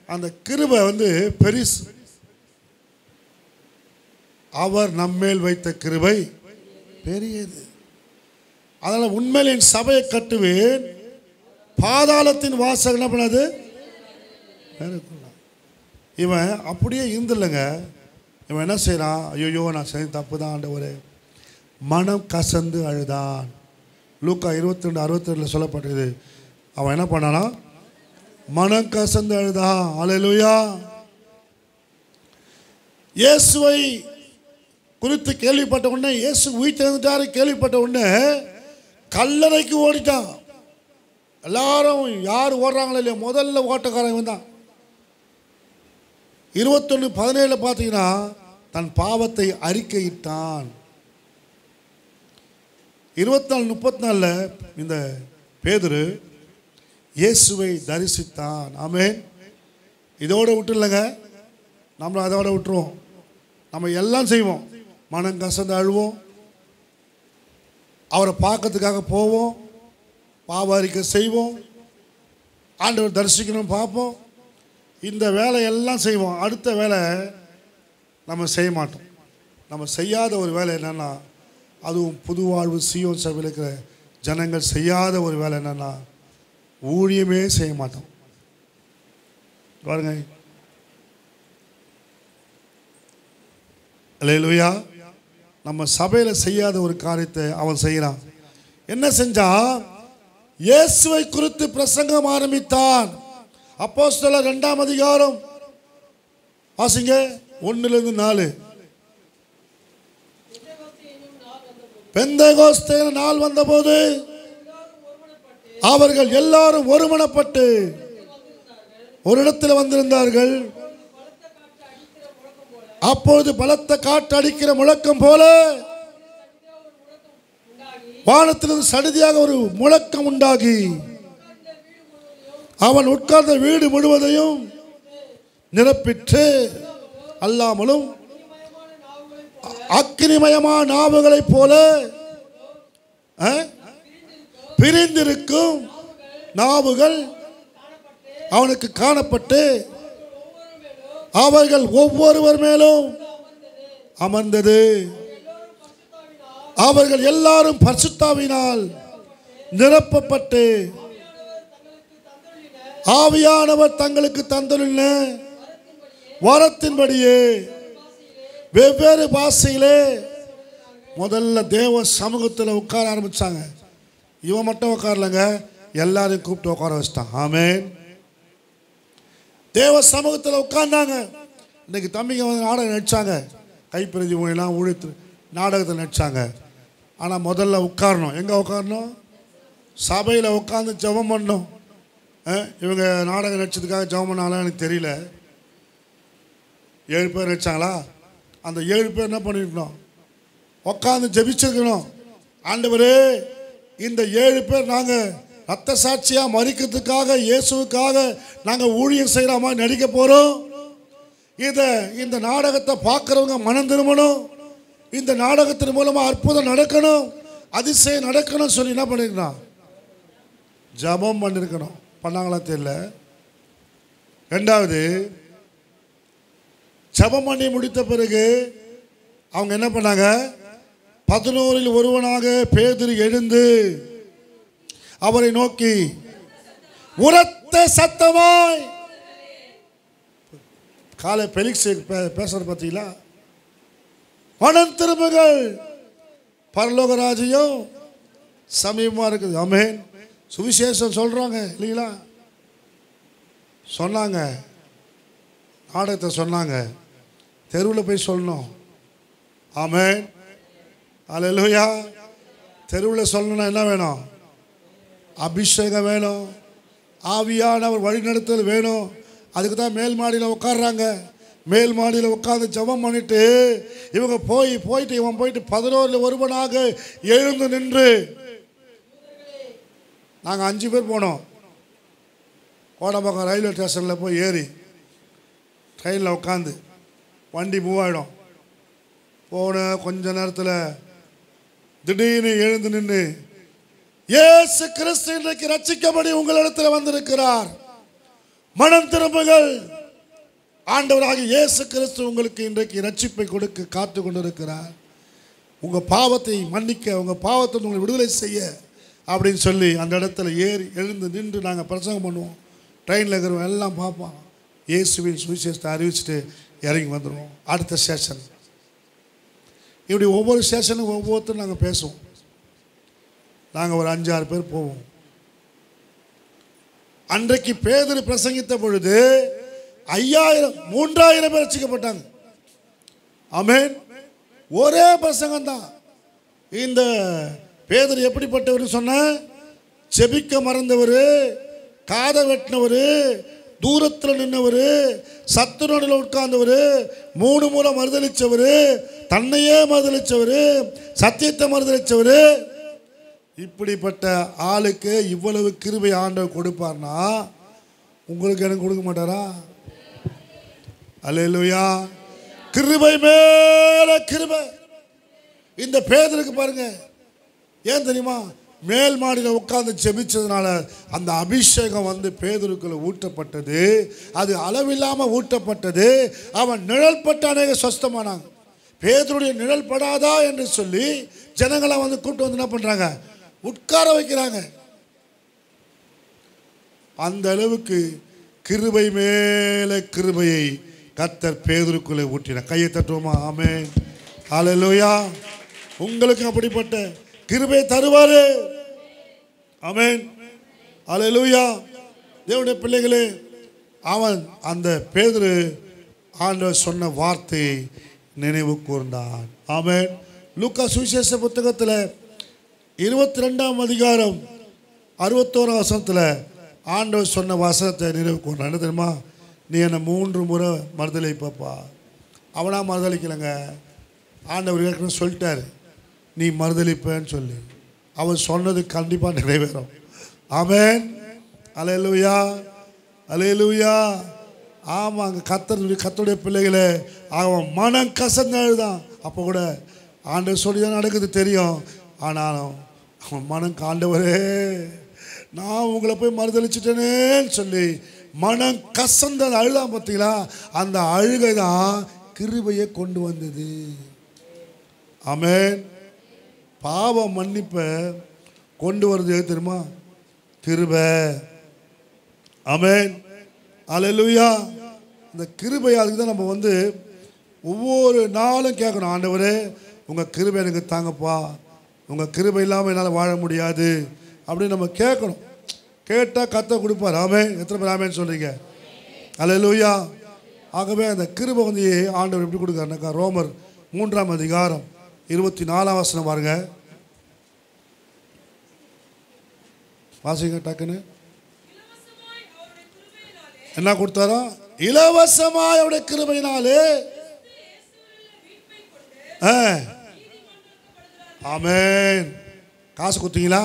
அந்த கிருபை பெரிசு. அவர் நம்மேல் வைத்த கிருபை பெரியது. அதனால் உண்மையில் என் சபையை கட்டுவேன், பாதாளத்தின் வாசல் என்ன பண்ணாது. இவன் அப்படியே இருந்தில்லைங்க. இவன் என்ன செய்கிறான்? ஐயோ நான் செய்ய தப்பு தான் ஆண்டவரே. மனம் கசந்து அழுதான். லூக்கா 22:62 சொல்லப்பட்டது. அவன் என்ன பண்ணானா? மனம் கசந்து அழுதான். அல்லேலூயா. இயேசுவை குறித்து கேள்விப்பட்ட உடனே, இயேசு உயிர்த்தெழுந்துட்டாரு கேள்விப்பட்ட உடனே கல்லறைக்கு ஓடிட்டான். எல்லாரும் யார் ஓடுறாங்களோ இல்லையா, முதல்ல ஓட்டக்காரன் இவன் தான். 21:17 பார்த்தீங்கன்னா தன் பாவத்தை அறிக்கையிட்டான். 24:34 இந்த பேதுரு இயேசுவை தரிசித்தான். ஆமென். இதோட விட்டுலங்க, நம்மளை அதோட விட்டுருவோம். நம்ம எல்லாம் செய்வோம். மனம் கசந்து அழுவோம், அவரை பார்க்கறதுக்காக போவோம், பாவ அறிக்கை செய்வோம், ஆண்டவர் தரிசிக்கணும் பார்ப்போம், இந்த வேலையெல்லாம் செய்வோம். அடுத்த வேலை நம்ம செய்ய மாட்டோம். நம்ம செய்யாத ஒரு வேலை என்னென்னா, அதுவும் புது வாழ்வு சீயோன் சபையில் இருக்கிற ஜனங்கள் செய்யாத ஒரு வேலை என்னென்னா, ஊழியமே செய்ய மாட்டோம். பாருங்க. அல்லேலூயா. நம்ம சபையில் செய்யாத ஒரு காரியத்தை அவன் செய்கிறான். என்ன செஞ்சான்? இயேசுவை குறித்து பிரசங்கம் ஆரம்பித்தான். அப்போஸ்தலர் 2ஆம் அதிகாரம் வாசிங்க 1-4. பெந்தெகோஸ்தே நாள் வந்தபோது அவர்கள் எல்லாரும் ஒருமனப்பட்டு ஒரு இடத்தில் வந்திருந்தார்கள். அப்பொழுது பலத்த காற்று அடிக்கிற முழக்கம் போல வானத்திலிருந்து சடுதியாக ஒரு முழக்கம் உண்டாகி அவன் உட்கார்ந்த வீடு முழுவதையும் நிரப்பிற்று. அல்லாமலும் அக்கினிமயமான நாவுகளைப் போல பிரிந்திருக்கும் நாவுகள் அவனுக்கு காணப்பட்டு அவர்கள் ஒவ்வொருவர் மேலும் அமர்ந்தது. அவர்கள் எல்லாரும் பரிசுத்தாவினால் நிரப்பப்பட்டு ஆவியானவர் தங்களுக்கு தந்துள்ள வரத்தின்படியே வெவ்வேறு பாஷையிலே முதல்ல தேவ சமூகத்தில் உட்கார ஆரம்பிச்சாங்க. இவன் மட்டும் உட்காரலங்க, எல்லாரையும் கூப்பிட்டு உட்கார வச்சிட்டான். ஆமென். தேவ சமூகத்தில் உட்கார்ந்தாங்க. இன்னைக்கு தம்பிங்க நாடகம் நடிச்சாங்க, கைப்பிரதி ஊழியெல்லாம் ஊழித்து நாடகத்தில் நடிச்சாங்க. ஆனால் முதல்ல உட்காரணும். எங்கே உட்காரணும்? சபையில் உட்காந்து ஜெபம் பண்ணணும். இவங்க நாடகம் நடிச்சதுக்காக ஜெபம் பண்ணாலும் எனக்கு தெரியல. 7 பேர் நடிச்சாங்களா? அந்த 7 பேர் என்ன பண்ணிருக்கணும்? உட்காந்து ஜெபிச்சிருக்கணும். ஆண்டவரே, இந்த 7 பேர் நாங்கள் ரத்த சாட்சியாக மறிக்கிறதுக்காக இயேசுவுக்காக நாங்கள் ஊழியம் செய்கிற மாதிரி நடிக்க போகிறோம். இந்த நாடகத்தை பார்க்குறவங்க மனம் திரும்பணும். இந்த நாடகத்தின் மூலமாக அற்புதம் நடக்கணும், அதிசயம் நடக்கணும் சொல்லி என்ன பண்ணிருக்கணும்? ஜபம் பண்ணிருக்கணும். பண்ணாங்களா தெரியல. 2வது, ஜபம் பண்ணி முடித்த பிறகு அவங்க என்ன பண்ணாங்க? 11 ஒருவனாக பேதுரு எழுந்து அவரை நோக்கி உரத்த சத்தமாய், காலை பெலிக்ஸ் பேசுற பார்த்தீங்களா? மனம் திரும்புங்கள், பரலோக ராஜ்யம் சமீபமாக இருக்குது. ஆமென். சுவிசேஷம் சொல்கிறாங்க இல்லைங்களா? சொன்னாங்க, நாடகத்தை சொன்னாங்க, தெருவில் போய் சொல்லணும். ஆமென். அல்லேலூயா. தெருவில் சொல்லணும்னா என்ன வேணும்? அபிஷேகம் வேணும், ஆவியானவர் வழிநடத்தல் வேணும். அதுக்கு தான் மேல் மாடியில் உட்காடுறாங்க. மேல் மாடியில் உட்காந்து ஜெபம் பண்ணிட்டு இவங்க போயிட்டு இவன் போயிட்டு 11 ஒருவனாக எழுந்து நின்று, நாங்கள் 5 பேர் போனோம். கோடம்பாக்கம் ரயில்வே ஸ்டேஷனில் போய் ஏறி ட்ரெயினில் உட்காந்து வண்டி மூவ் ஆகிடும். போன கொஞ்ச நேரத்தில் திடீர்னு எழுந்து நின்று, இயேசு கிறிஸ்து இன்றைக்கு ரட்சிக்கப்படி உங்களிடத்தில் வந்திருக்கிறார், மனம் திரும்புங்கள், ஆண்டவராக இயேசு கிறிஸ்து உங்களுக்கு இன்றைக்கு ரட்சிப்பை கொடுக்க காத்து கொண்டிருக்கிறார், உங்கள் பாவத்தை மன்னிக்க, உங்கள் பாவத்தை உங்களை விடுதலை செய்ய அப்படின்னு சொல்லி அந்த இடத்துல ஏறி எழுந்து நின்று நாங்கள் பிரசங்கம் பண்ணுவோம். ட்ரெயினில் இருக்கிறவங்க எல்லாம் பார்ப்போம். இயேசுவின் சுவிசேஷத்தை அறிவிச்சுட்டு இறங்கி வந்துடுவோம். அடுத்த ஸ்டேஷன். இப்படி ஒவ்வொரு ஸ்டேஷனும் ஒவ்வொருத்தரும் நாங்கள் பேசுவோம். நாங்கள் ஒரு 5-6 பேர் போவோம். அன்றைக்கு பேதுரு பிரசங்கித்த பொழுது 3000 பேர் ரட்சிக்கப்பட்டாங்க. ஆமென். ஒரே பிரசங்கம் தான். இந்த பேதுரு எப்படிப்பட்டவர் சொன்ன? செபிக்க மறந்தவர், காதை வெட்டினவர், தூரத்தில் நின்றவர், சத்துணவில் உட்கார்ந்தவர், 3 முறை மறுதளித்தவர், தன்னையே மறுதளித்தவர், சத்தியத்தை மறுதளித்தவர். இப்படிப்பட்ட ஆளுக்கு இவ்வளவு கிருபை ஆண்டவர் கொடுப்பார்னா உங்களுக்கு எனக்கு கொடுக்க மாட்டாரா? அல்லேலூயா. கிருபை மேல கிருபை. இந்த பேதுருக்கு பாருங்க, ஏன் தெரியுமா? மேல் மாடியில் உட்கார்ந்து செபிச்சதுனால அந்த அபிஷேகம் வந்து பேதுருக்குள்ள ஊட்டப்பட்டது. அது அளவில்லாமல் ஊட்டப்பட்டது. அவன் நிழல் பட்ட அநேக சொஸ்தமானாங்க. பேதுருடைய நிழல் படாதா என்று சொல்லி ஜனங்களை வந்து கூட்டு வந்து என்ன பண்றாங்க? உட்கார வைக்கிறாங்க. அந்த அளவுக்கு கிருபை மேல கிருபையை கர்த்தர் பேதுருக்குள்ளே ஊட்டினார். கையை தட்டுவோமா? ஆமென். அல்லேலூயா. உங்களுக்கு அப்படிப்பட்ட கிருபை தருவாரு. ஆமென். அல்லேலூயா. தேவனுடைய பிள்ளைகளே, அவன் அந்த பேதுரு ஆண்டவர் சொன்ன வார்த்தையை நினைவு கூர்ந்தான். ஆமென். லூக்கா சுவிசேஷ புத்தகத்தில் 22ஆம் அதிகாரம் 61ஆம் வசனத்தில் ஆண்டவர் சொன்ன வசனத்தை நினைவு கூர்ந்தான். என்ன தெரியுமா? நீ என்னை 3 முறை மறுதளிப்பப்பா. அவனா மறுதளிக்கலைங்க. ஆண்டவர் ஏற்கனவே சொல்லிட்டாரு, நீ மறுதளிப்பேன்னு சொல்லி. அவன் சொன்னது கண்டிப்பாக நிறைவேறும். ஆமென். அல்லேலூயா. அல்லேலூயா. ஆமாங்க. கர்த்தருடைய பிள்ளைகளே, அவன் மனம் கசந்து அழுதான். அப்போ கூட ஆண்டவர் சொல்லி தான் நடக்குது தெரியும். ஆனாலும் அவன் மனம், ஆண்டவரே நான் உங்களை போய் மறுதளிச்சிட்டேனேன்னு சொல்லி மனம் கசந்த அழுதான். பார்த்தீங்களா? அந்த அழுகை தான் கிருபையை கொண்டு வந்தது. ஆமென். பாவ மன்னிப்பை கொண்டு வருது எது தெரியுமா? கிருபை. ஆமென். அல்லேலூயா. இந்த கிருபை, அதுக்கு தான் நம்ம வந்து ஒவ்வொரு நாளும் கேட்கணும், ஆண்டவரே உங்கள் கிருபை எனக்கு தாங்கப்பா, உங்கள் கிருபை இல்லாமல் என்னால் வாழ முடியாது அப்படின்னு நம்ம கேட்கணும். கேட்டால் கர்த்தர் கொடுப்பார். ஆமென். எத்தனை பேர் ஆமென்னு சொல்கிறீங்க? அல்லேலூயா. ஆகவே அந்த கிருபை வந்து ஆண்டவர் எப்படி கொடுக்குறாருனாக்கா, ரோமர் 3ஆம் அதிகாரம் 24ஆம் வசனம் பாருங்க. வாசிங்க டக்குன்னு. என்ன கொடுத்தாரோ? இலவசமாய் அவருடைய கிருபையினாலே. ஆமென். காசு கொடுத்தீங்களா?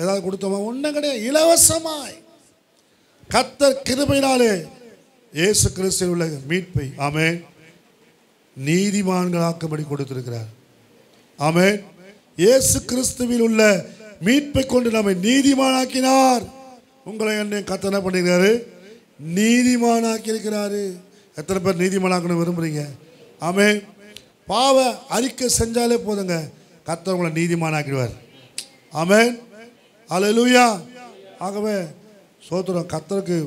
ஏதாவது கொடுத்தோமா? ஒன்றும் கிடையாது. இலவசமாய் கர்த்தர் கிருபையினாலே இயேசு கிறிஸ்துவில் உள்ள மீட்பை, ஆமென், நீதிமான்களாக்கும்படி கொடுத்திருக்கிறார். ஆமென். இயேசு கிறிஸ்துவில் உள்ள மீட்பை கொண்டு நம்மை நீதிமானாக்கினார். உங்களை என்னை கர்த்தர் என்ன பண்ணிருக்காரு? நீதிமானாக்கி இருக்கிறாரு. எத்தனை பேர் நீதிமானாக்கணும் விரும்புறீங்க? ஆமென். பாவ அறிக்கை செஞ்சாலே போதுங்க, கர்த்தர் உங்களை நீதிமானாக்கிடுவார். ஆமென். அல்லேலூயா. ஆகவே சோத்திரம். கர்த்தருக்கு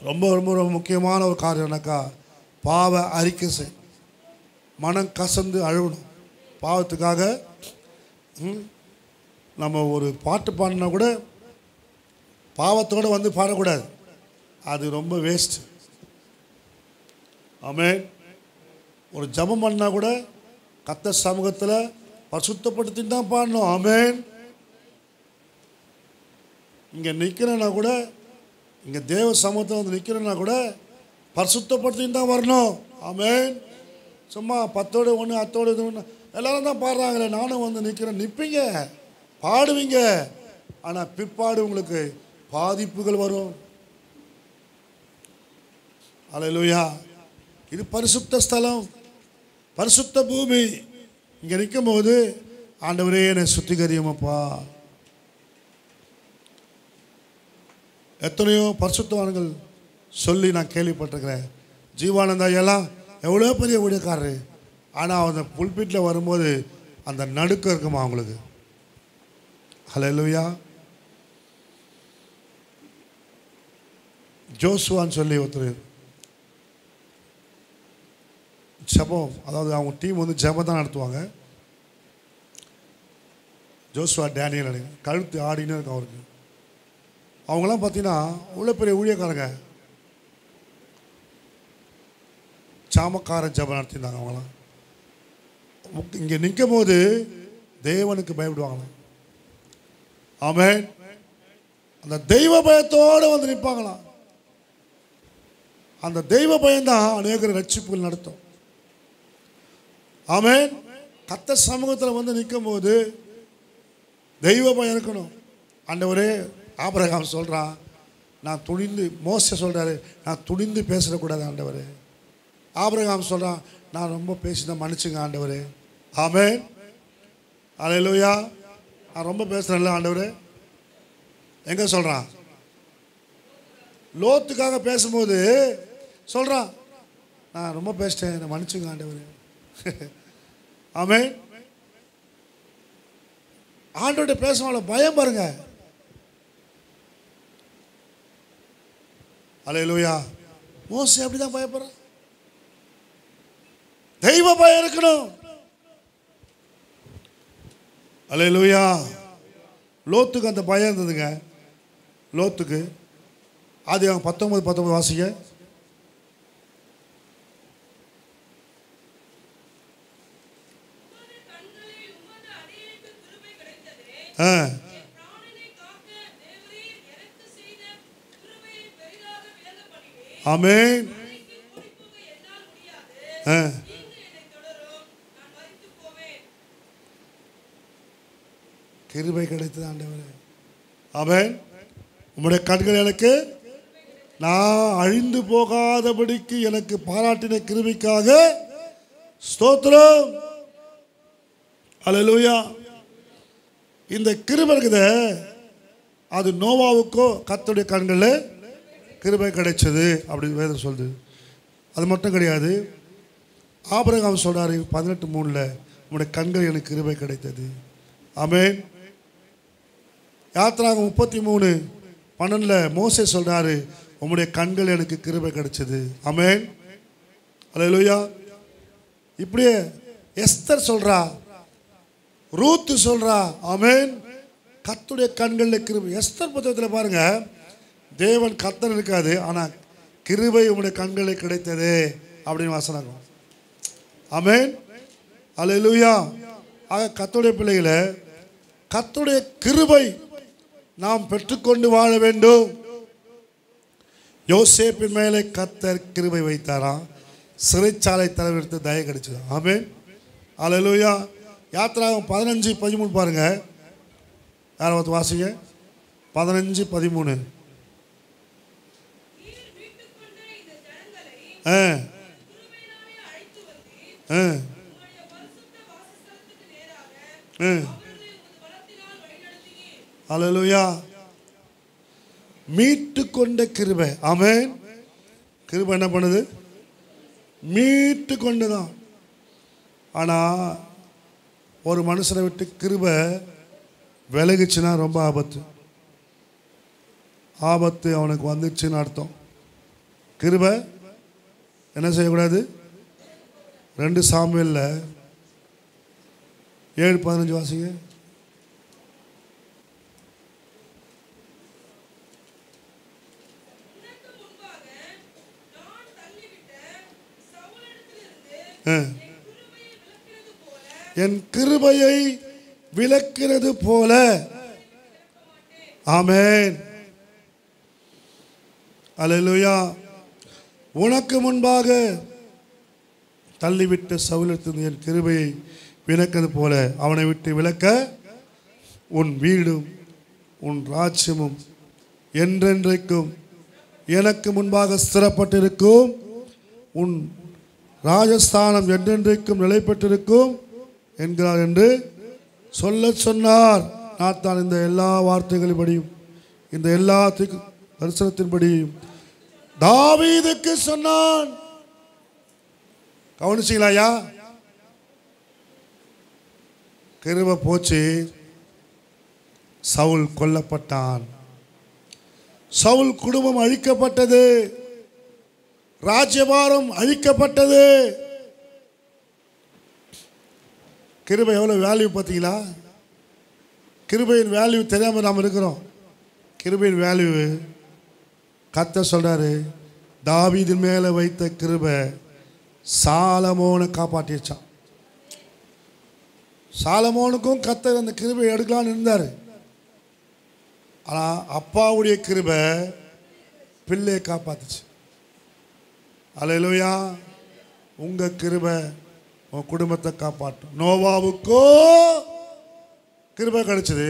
ரொம்ப ரொம்ப ரொம்ப முக்கியமான ஒரு காரியம்னாக்கா, பாவ அறிக்கை செய். மனம் கசந்து அழுகணும். பாவத்துக்காக நம்ம ஒரு பாட்டு பாடினா கூட பாவத்தோடு வந்து பாடக்கூடாது, அது ரொம்ப வேஸ்ட். ஆமென். ஒரு ஜெபம் பண்ணால் கூட கர்த்தர் சமூகத்தில் பரிசுத்தப்படுத்தி தான் பாடணும். ஆமென். இங்கே நிற்கிறேன்னா கூட, இங்கே தேவ சமூகத்தில் வந்து நிற்கிறேன்னா கூட பரிசுத்தப்படுத்தி தான் வரணும். ஆமென். சும்மா 10ஓடு 1 10ஓடு 1 எல்லாரும் தான் பாடுறாங்களே, நானும் வந்து நிற்கிறேன். நிற்பீங்க, பாடுவீங்க, ஆனால் பிற்பாடு உங்களுக்கு பாதிப்புகள் வரும். அல்லேலூயா. இது பரிசுத்த ஸ்தலம், பரிசுத்த பூமி. இங்கே நிற்கும் போது ஆண்டவரே என்னை சுத்திகரியுமப்பா. எத்தனையோ பரிசுத்தவான்கள் சொல்லி நான் கேள்விப்பட்டிருக்கிறேன். ஜீவானந்தா எல்லாம் எவ்வளோ பெரிய ஊழியக்காரரு, ஆனால் அந்த புல்பிட்டில் வரும்போது அந்த நடுக்கம் இருக்குமா அவங்களுக்கு. ஹல்லேலூயா. ஜோசுவான்னு சொல்லி ஒருத்தர் ஜெபம், அதாவது அவங்க டீம் வந்து ஜெபம் தான் நடத்துவாங்க. ஜோசுவா டேனியல் கழுத்து ஆடினே இருக்கும் அவருக்கு. அவங்களாம் பார்த்தீங்கன்னா அவ்வளோ பெரிய ஊழியக்காரங்க, சாமக்கார ஜெபம் நடத்திருந்தாங்க அவங்களாம். இங்கே நிற்கும் போது தேவனுக்கு பயப்படுவாங்களாம். ஆமென். அந்த தெய்வ பயத்தோடு வந்து நிற்பாங்களாம். அந்த தெய்வ பயம்தான் அநேக ரட்சிப்புகள் நடத்தும். ஆமென். கர்த்தர் சமூகத்தில் வந்து நிற்கும் போது தெய்வ பயம் இருக்கணும். ஆண்டவரே, ஆபிரகாம் சொல்கிறான், நான் துணிந்து, மோசே சொல்கிறாரு, நான் துணிந்து பேசிடக்கூடாது ஆண்டவரே. ஆபிரகாம் சொல்கிறான், நான் ரொம்ப பேசினேன், மன்னிச்சுங்க ஆண்டவரே. ஆமென். அல்லேலூயா. நான் ரொம்ப பேசுகிறேன்ல ஆண்டவரே. எங்கே சொல்கிறான்? லோத்துக்காக பேசும்போது சொல்கிறான், நான் ரொம்ப பேசிட்டேன், என்னை மன்னிச்சுங்க ஆண்டவரே. ஆமென். ஆண்டவர்கிட்ட பேசுவாங்கள பயம் பாருங்க. அல்லேலூயா. மோசே அப்படிதான் பயப்படுறான். தெய்வ பயம் இருக்கணும். அல்லேலூயா. லோத்துக்கு அந்த பயம் இருந்ததுங்க. லோத்துக்கு ஆதியாகமம் 19:19 வாசிங்க. ஆமென். கிருபை கிடைத்தது ஆண்டவரே. ஆமென். உம்முடைய கண்கள் எனக்கு, நான் அழிந்து போகாதபடிக்கு எனக்கு பாராட்டின கிருபைக்காக ஸ்தோத்திரம். அல்லேலூயா. இந்த கிருபை இருக்குதே, அது நோவாவுக்கோ கர்த்தருடைய கண்களில் கிருபை கிடைச்சது அப்படின்னு வேதம் சொல்லுது. அது மட்டும் கிடையாது, ஆபிரகாம் சொல்கிறாரு 18:3, உம்முடைய கண்கள் எனக்கு கிருபை கிடைத்தது. ஆமென். யாத்திராகமம் 33:12 மோசே சொல்கிறாரு, உம்முடைய கண்கள் எனக்கு கிருபை கிடைச்சது. ஆமென். அல்லேலூயா. இப்படியே எஸ்தர் சொல்கிறா, ரூத்து சொல்கிறா. ஆமென். கர்த்தருடைய கண்களில் கிருபை. எஸ்தர் புத்தகத்தில் பாருங்க, தேவன் கர்த்தர் இருக்காது, ஆனால் கிருபை உம்முடைய கண்களில் கிடைத்தது அப்படின்னு வசனம். ஆமென். அல்லேலூயா. ஆக கர்த்தருடைய பிள்ளைகளை, கர்த்தருடைய கிருபை நாம் பெற்றுக்கொண்டு வாழ வேண்டும். யோசேப்பின் மேலே கர்த்தர் கிருபை வைத்தாராம், சிறைச்சாலை தலைவருக்கு தயை கிடைச்சது. ஆமென். அல்லேலூயா. யாத்திராகமம் 15:13 பாருங்க. யாராவது வாசிங்க. 15:13. அல்லேலூயா. மீட்டு கொண்ட கிருபை. ஆமென். கிருபை என்ன பண்ணுது? மீட்டு கொண்டுதான். ஆனால் ஒரு மனுஷனை விட்டு கிருபை விலகுச்சுன்னா ரொம்ப ஆபத்து. ஆபத்து அவனுக்கு வந்துச்சுன்னு அர்த்தம். கிருபை என்ன செய்யக்கூடாது? 2 சாமுவேலில் 7:15 வாசிங்க. என் கிருபையை விலக்கிறது போல. ஆமென். அல்லேலூயா. உனக்கு முன்பாக தள்ளிவிட்ட சவுலிடத்தில் என் கிருபையை விலக்கிறது போல அவனை விட்டு விலக்க உன் வீடும் உன் ராஜ்யமும் என்றென்றைக்கும் எனக்கு முன்பாக ஸ்திரப்பட்டிருக்கும். உன் ராஜஸ்தானம் என்றென்றைக்கும் நிலை பெற்றிருக்கும் என்கிறார் என்று சொல்ல சொன்னார். நான் இந்த எல்லா வார்த்தைகளின்படியும் இந்த எல்லா தரிசனத்தின்படியும் தாவீதுக்கு சொன்னான். கவனிச்சிங்களாயா? கிருபை போச்சு. சவுல் கொல்லப்பட்டான். சவுல் குடும்பம் அழிக்கப்பட்டது. ராஜ்யபாரம் அழிக்கப்பட்டது. கிருபை எவ்வளவு வேல்யூ பார்த்தீங்களா? கிருபையின் வேல்யூ தெரியாமல் நாம் இருக்கிறோம். கிருபையின் வேல்யூ கர்த்தர் சொல்றாரு, தாவீதின் மேலே வைத்த கிருபை சாலமோனை காப்பாற்றிச்சான். சாலமோனுக்கும் கர்த்தர் அந்த கிருபை எடுக்கலான்னு இருந்தார். ஆனால் அப்பாவுடைய கிருபை பிள்ளையை காப்பாத்துச்சு. அல்லேலூயா. உங்க கிருபை உன் குடும்பத்தை காப்பாற்றும். நோவாவுக்கோ கிருபை கிடைச்சது,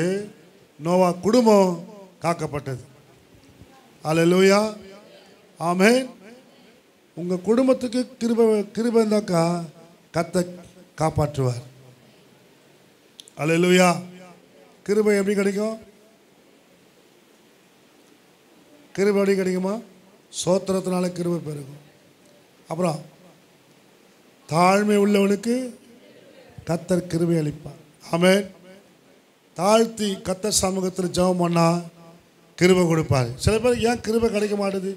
நோவா குடும்பம் காக்கப்பட்டது. அல்லேலூயா. ஆமென். உங்க குடும்பத்துக்கு கிருபை இருந்தாக்கா கர்த்தர் காப்பாற்றுவார். அல்லேலூயா. கிருபை எப்படி கிடைக்கும்? கிருபை எப்படி கிடைக்குமா? சோத்திரத்தினால கிருபை பெருகும். அப்புறம் தாழ்மை உள்ளவனுக்கு கர்த்தர் கிருபை அளிப்பார். ஆமென். தாழ்த்தி கர்த்தர் சமூகத்தில் ஜெபம் பண்ணா கிருபை கொடுப்பார். சில பேர் ஏன் கிருபை கிடைக்க மாட்டேது?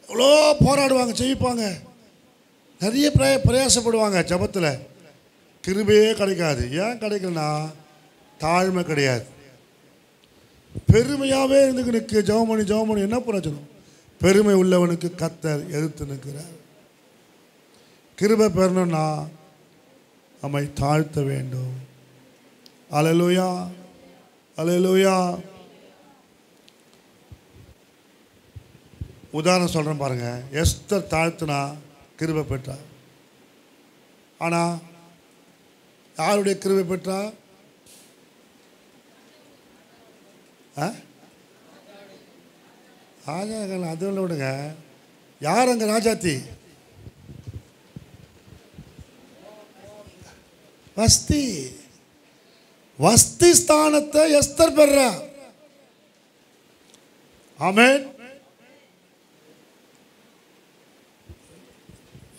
எவ்வளோ போராடுவாங்க, ஜெயிப்பாங்க, நிறைய பிரயாசப்படுவாங்க ஜெபத்தில், கிருபையே கிடைக்காது. ஏன் கிடைக்கலனா தாழ்மை கிடையாது. பெருமையாகவே இருந்துக்கு ஜெபம் பண்ணி என்ன பிரயோஜனம்? பெருமை உள்ளவனுக்கு கர்த்தர் எதிர்த்து நிற்கிறார். கிருபை பெறணும்னா நம்மை தாழ்த்த வேண்டும். அல்லேலூயா. அல்லேலூயா. உதாரணம் சொல்கிறேன் பாருங்க. எஸ்தர் தாழ்த்தினா கிருபை பெற்றா. ஆனால் யாருடைய கிருபை பெற்றா? ராஜாக்கள் அது இல்லை விடுங்க. யார் அங்கே ராஜாத்தி? வஸ்தி. வஸ்தி ஸ்தானத்தை எஸ்தர் பெறா. ஆமென்.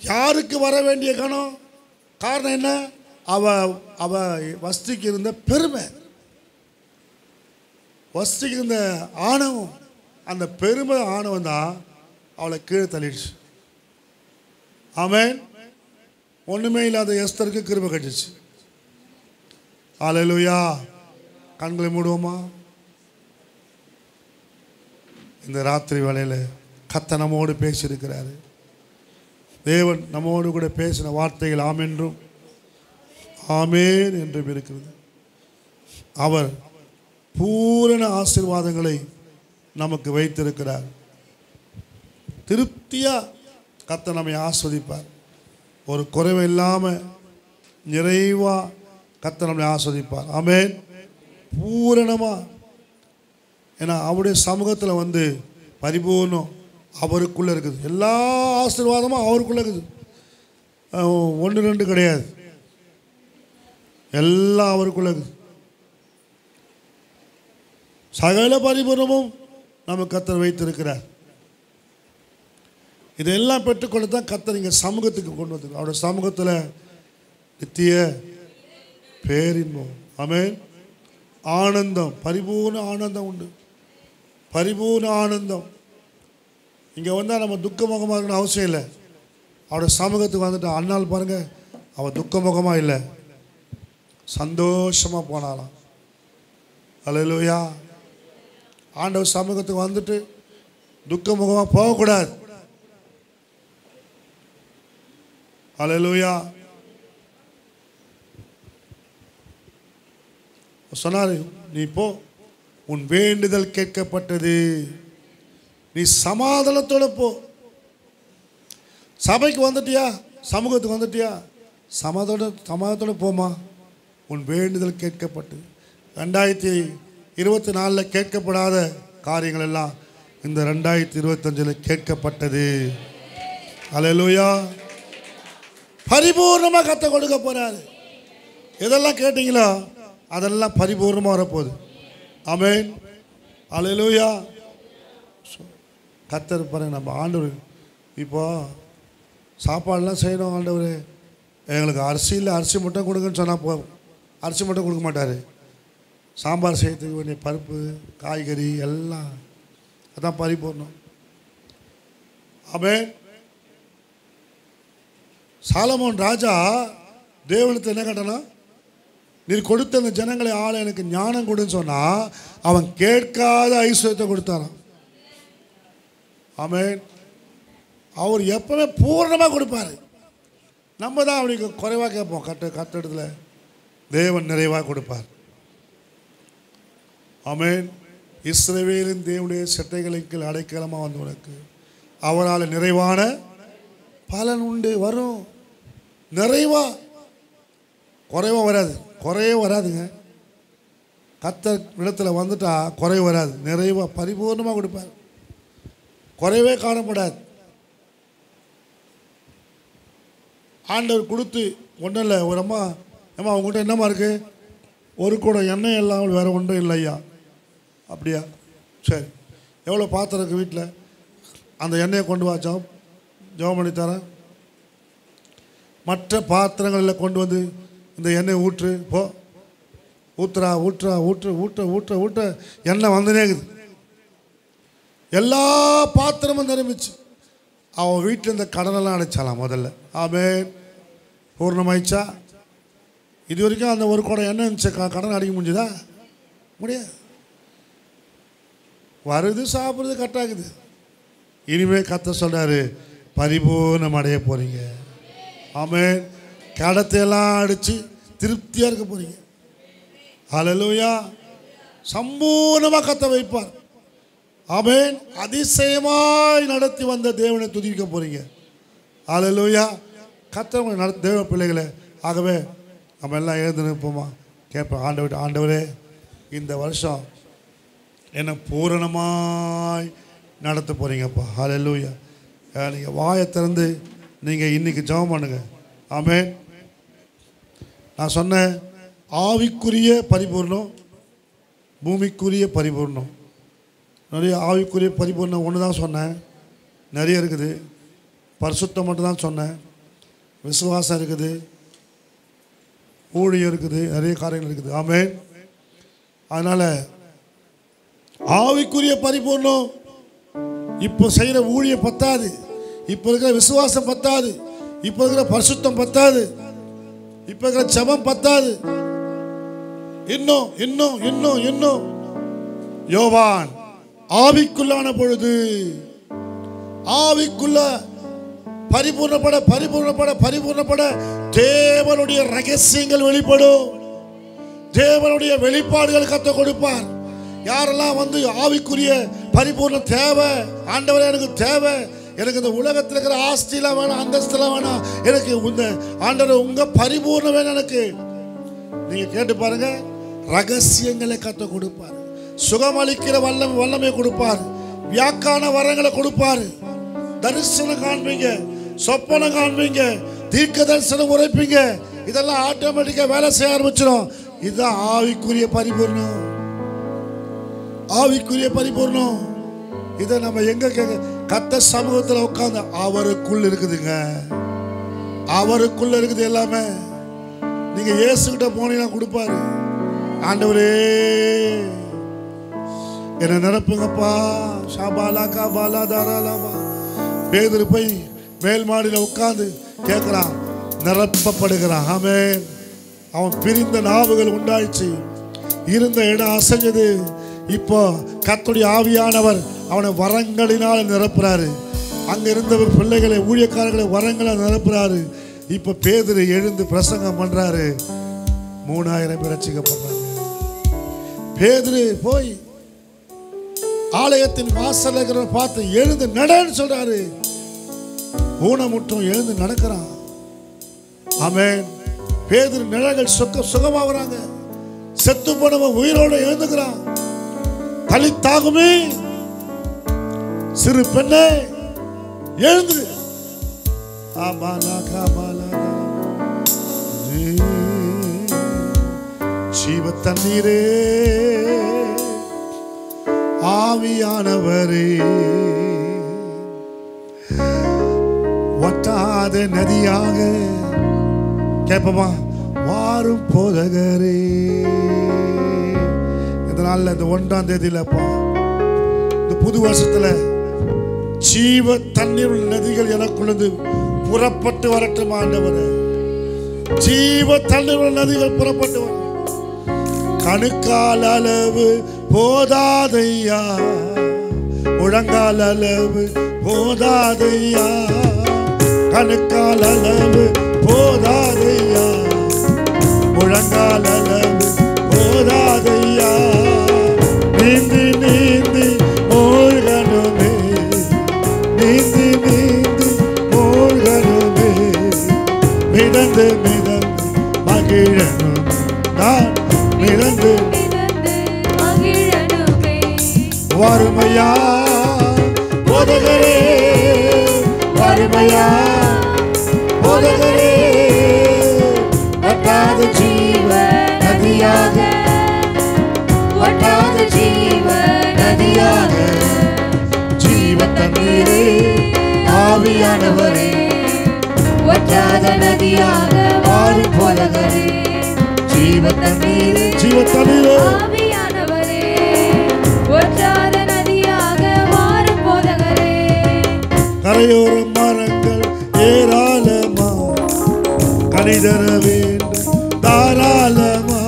யாருக்கு வர வேண்டிய காரணம் என்ன? அவ வஸ்திக்கு இருந்த பெருமை, வஸ்திக்கு இருந்த ஆணவம். அந்த பெருமை ஆணவம் தான் அவளை கீழே தள்ளிடுச்சு. ஆமென். ஒன்றுமே இல்லாத எஸ்தருக்கு கிருபை கிடைச்சிச்சு. அல்லேலூயா. கண்களை மூடுவோமா? இந்த ராத்திரி வேளையில் கர்த்தர் நம்மோடு பேசியிருக்கிறாரு. தேவன் நம்மோடு கூட பேசின வார்த்தைகள் ஆம் என்றும் ஆமேன் என்றும் இருக்கிறது. அவர் பூரண ஆசீர்வாதங்களை நமக்கு வைத்திருக்கிறார். திருப்தியாக கர்த்தர் நம்மை ஆஸ்வதிப்பார். ஒரு குறைவு இல்லாமல் நிறைவாக கர்த்தர் நம்மை ஆஸ்வதிப்பார். ஆமென். பூரணமாக. ஏன்னா அவருடைய சமூகத்தில் வந்து பரிபூர்ணம் அவருக்குள்ளே இருக்குது. எல்லா ஆசீர்வாதமும் அவருக்குள்ளே இருக்குது. 1 2 கிடையாது. எல்லாம் அவருக்குள்ளே இருக்குது. சகல பரிபூர்ணமும் நம்ம கர்த்தர் வைத்திருக்கிறார். இதெல்லாம் பெற்றுக்கொண்டு தான் கர்த்தர் இங்கே சமூகத்துக்கு கொண்டு வந்து அவருடைய சமூகத்தில் நித்திய பேரின்பம். ஆமென். ஆனந்தம், பரிபூர்ண ஆனந்தம் உண்டு. பரிபூர்ண ஆனந்தம். இங்கே வந்தால் நம்ம துக்கமுகமாக இருக்கணும் அவசியம் இல்லை. அவருடைய சமூகத்துக்கு வந்துட்டு அண்ணால் பாருங்கள், அவள் துக்கமுகமாக இல்லை, சந்தோஷமாக போனாலாம். அல்லேலூயா. ஆண்டவர் சமூகத்துக்கு வந்துட்டு துக்கமுகமாக போகக்கூடாது. அல்லேலூயா. சொன்னார், நீ போ, உன் வேண்டுதல் கேட்கப்பட்டது, நீ சமாதானத்தோட போ. சபைக்கு வந்துட்டியா, சமூகத்துக்கு வந்துட்டியா, சமாதானத்தோட போமா, உன் வேண்டுதல் கேட்கப்பட்டது. 2024 கேட்கப்படாத காரியங்கள் எல்லாம் இந்த 2025 கேட்கப்பட்டது. அல்லேலூயா. பரிபூர்ணமாக கர்த்தர் கொடுக்க போறாரு. எதெல்லாம் கேட்டீங்களோ அதெல்லாம் பரிபூர்ணமாக வரப்போகுது. ஆமென். அல்லேலூயா. கர்த்தர் பாருங்க, நம்ம ஆண்டவர் இப்போ சாப்பாடெல்லாம் செய்யணும். ஆண்டவர் எங்களுக்கு அரிசி இல்லை, அரிசி மட்டும் கொடுங்கன்னு சொன்னால் போதும். அரிசி மட்டும் கொடுக்க மாட்டார். சாம்பார் செய்யறதுக்கு வேண்டிய பருப்பு, காய்கறி எல்லாம், அதான் பரிபூர்ணம். ஆமென். சாலமோன் ராஜா தேவனுக்கு என்ன கேட்டானா, நீர் கொடுத்த அந்த ஜனங்களை ஆள எனக்கு ஞானம் கொடுன்னு சொன்னால் அவன் கேட்காத ஐஸ்வர்யத்தை கொடுத்தாரான். ஆமென். அவர் எப்பவுமே பூர்ணமாக கொடுப்பார். நம்ம தான் அவனுக்கு குறைவாக கேட்போம். கட்டடத்தில் தேவன் நிறைவாக கொடுப்பார். ஆமென். இஸ்ரவேலின் தேவனுடைய சட்டைகளுக்கு அடைக்கலமாக வந்தவனுக்கு அவரால் நிறைவான பலன் உண்டு. வரும் நிறைவா, குறைவா வராது. குறையே வராதுங்க. கர்த்தர் இடத்துல வந்துட்டா குறைவு வராது. நிறைவா பரிபூர்ணமாக கொடுப்பார். குறைவே காணப்படாது. ஆண்டவர் கொடுத்து ஒன்றும் இல்லை. ஒரு அம்மா அவங்ககிட்ட என்னம்மா இருக்குது, ஒரு கூட எண்ணெய் எல்லாம் வேறு ஒன்றும் இல்லை ஐயா. அப்படியா, சரி, எவ்வளோ பாத்திரம் இருக்குது வீட்டில், அந்த எண்ணெயை கொண்டு வா, ஜெபம் பண்ணி தரேன். மற்ற பாத்திரங்களில் கொண்டு வந்து இந்த எண்ணெய் ஊற்று, போ, ஊற்றுறா ஊற்றுறா ஊற்று ஊற்ற ஊற்ற ஊற்ற எண்ணெய் வந்துனே இருக்குது. எல்லா பாத்திரமும் நிரம்பிச்சு. அவன் வீட்டில் இந்த கடனெல்லாம் அடைச்சாலாம் முதல்ல. ஆமென். பூர்ணமாயிடுச்சா? இது வரைக்கும் அந்த ஒரு குடம் எண்ணெய் இருந்துச்சு, கடன் அடிக்க முடிஞ்சுதா? முடியாது. வருது, சாப்பிட்றது கட்டாக்குது. இனிமேல் கர்த்தர் சொல்கிறாரு, பரிபூர்ணம் அடைய போகிறீங்க. ஆமென். கடத்தையெல்லாம் அடித்து திருப்தியாக இருக்க போகிறீங்க. ஹல்லேலூயா. சம்பூர்ணமாக கர்த்தர் வைப்பார். ஆமென். அதிசயமாய் நடத்தி வந்த தேவனை துதிக்க போகிறீங்க. ஹல்லேலூயா. கர்த்தர் தேவ பிள்ளைகளை. ஆகவே நம்ம எல்லாம் எழுந்து நிற்போமா, கேட்போம். ஆண்டவரே இந்த வருஷம் என்னை பூரணமாய் நடத்த போகிறீங்கப்பா. ஹல்லேலூயா. நீங்கள் வாயை திறந்து நீங்கள் இன்றைக்கி ஜெபம் பண்ணுங்க. ஆமென். நான் சொன்னேன், ஆவிக்குரிய பரிபூர்ணம், பூமிக்குரிய பரிபூர்ணம். நிறைய ஆவிக்குரிய பரிபூர்ணம் ஒன்று தான் சொன்னேன், நிறைய இருக்குது. பரிசுத்தம் மட்டும் தான் சொன்னேன். விசுவாசம் இருக்குது, ஊழியம் இருக்குது, நிறைய காரியங்கள் இருக்குது. ஆமென். அதனால் ஆவிக்குரிய பரிபூர்ணம் இப்போ செய்கிற ஊழியம் பத்தாது, இப்போ இருக்கிற விசுவாசம் பத்தாது, இப்போ இருக்கிற பரிசுத்தம் பத்தாது, இப்போ இருக்கிற ஜெபம் பத்தாது. இன்னும் இன்னும் இன்னும் இன்னும் யோவான் ஆவிக்குள்ளான பொழுது ஆவிக்குள்ள பரிபூர்ணப்பட பரிபூர்ணப்பட பரிபூர்ணப்பட தேவனுடைய ரகசியங்கள் வெளிப்படும். தேவனுடைய வெளிப்பாடுகள் கர்த்தர் கொடுப்பார். யாரெல்லாம் வந்து ஆவிக்குரிய பரிபூர்ணம் தேவை, ஆண்டவரே எனக்கு தேவை, எனக்கு இந்த உலகத்தில் இருக்கிற ஆஸ்திலாம் வேணாம், அந்தஸ்தெல்லாம் வேணாம், எனக்கு இந்த ஆண்டவர் உங்க பரிபூர்ணம் வேணும் எனக்கு, நீங்க கேட்டு பாருங்க. ரகசியங்களை கர்த்தர் கொடுப்பார். சுகமளிக்கிற வல்லமை கொடுப்பார். வியாக்கான வரங்களை கொடுப்பார். தரிசனம் காண்பீங்க, சொப்பனம் காண்பீங்க, தீர்க்க தரிசனம் உரைப்பீங்க. இதெல்லாம் ஆட்டோமேட்டிக்கா வேலை செய்ய ஆரம்பிச்சிடும். இதுதான் ஆவிக்குரிய பரிபூர்ணம். ஆவிக்குரிய பரிபூர்ணம். இதை நம்ம எங்க கேட்க, கர்த்தர் சமூகத்தில் உட்கார்ந்து அவருக்குள் இருக்குதுங்க. அவருக்குள்ள இருக்குது எல்லாமே. நீங்க இயேசுகிட்ட போனீங்கன்னா கொடுப்பாரு. ஆண்டவரே என்ன நிரப்புங்கப்பா. ஷாபாலாக்கா பாலா தாராளாமா. பேதுரு போய் மேல் மாடியில் உட்கார்ந்து கேட்கிறான், நிரப்பப்படுகிறான். ஆமென். அவன் பிரிந்த நாவுகள் உண்டாயிடுச்சு, இருந்த இடம் அசைஞ்சது. இப்போ கர்த்தருடைய ஆவியானவர் அவனை வரங்களினால் நிரப்புறாரு. அங்க இருந்த பிள்ளைகளை, ஊழியக்காரர்களை வரங்களை நிரப்புறாரு. இப்ப பேதுரு எழுந்து பிரசங்கம் பண்றாரு. 3000 பேர் ரட்சிக்கப்படுறாங்க. பேதுரு போய் ஆலயத்தின் வாசல் இருக்கிற பார்த்து எழுந்து நடன்னு சொல்றாரு. ஊனமுற்றும் எழுந்து நடக்கிறான். ஆமென். பேதுரு நிழல்கள் சுகமாகறாங்க. செத்து போனவன் உயிரோடு எழுந்துக்கிறான். தலித்தாகுமே சிறு பெண்ணே எழுந்து. ஜீவ தண்ணீரே ஆவியானவரே வற்றாத நதியாக கேட்போமா வாரும் போதகரே. இந்த நாள்ல இந்த 1ஆம் தேதியிலப்பா இந்த புது வருஷத்துல ஜீவ தண்ணீர் நதிகள் எனக்குள்ளது புறப்பட்டு வரட்டும் ஆண்டவரே. ஜீவ தண்ணீர் நதிகள் புறப்பட்டு வர கணுக்கால் அளவு போதாதையா, முழங்கால் அளவு போதாதையா, கணுக்கால் அளவு போதாதையா, முழங்கால் அளவு போதாதையா. நீந்தி நீந்தி மூழ்கணுமே, நீந்தி நீந்தி மூழ்கணுமே, மிதந்து மிதந்து மகிழணும் நான் மிதந்து மகிழணுமே. வறுமையா போதகரே, வறுமையா போதகரே, வட்டாத ஜீவ நதியாக, வட்டாத ஜீவ நதியாக, ஜீவ தண்ணீரே ஆவியானவரே, வற்றாத நதியாக வாரும் போதகரே. ஜீவ தண்ணீரே, ஜீவ தண்ணீரே ஆவியானவரே, வற்றாத நதியாக வாரும் போதகரே. கரையோர மரங்கள் ஏராளமா கனிதர வேண்டும் தாராளமா,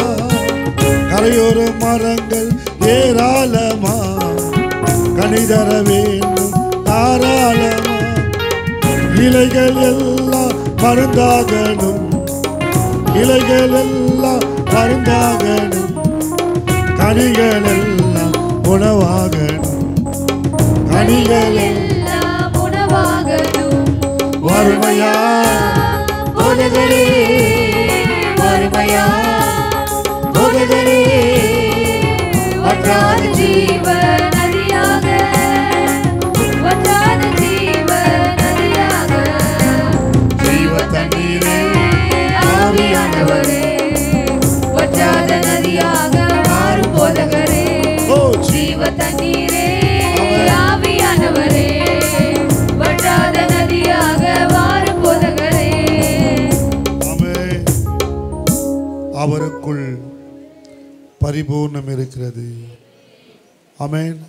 கரையோர மரங்கள் ஏராளமா கனிதர வேண்டும் தாராளமா. இலைகள் எல்லாம் மருந்தாகணும், இலைகள் எல்லாம் மருந்தாகணும், கனிகள் எல்லாம் உணவாகணும், கனிகள் எல்லாம் உணவாகணும். வறுமையா போதகரே, வறுமையா போதகரே, வற்றாத ஜீவ நதியாக, வற்றாத ஜீவ நதியாக, ஜீவ தண்ணீரே ஆவியானவரே, வற்றாத நதியாக வாரும் போதகரே. ஜீவ தண்ணீரே ஆவியானவரே, வற்றாத நதியாக வாரும் போதகரே. ஆமென். அவருக்குள் பரிபூர்ணம் இருக்கிறது. ஆமென்.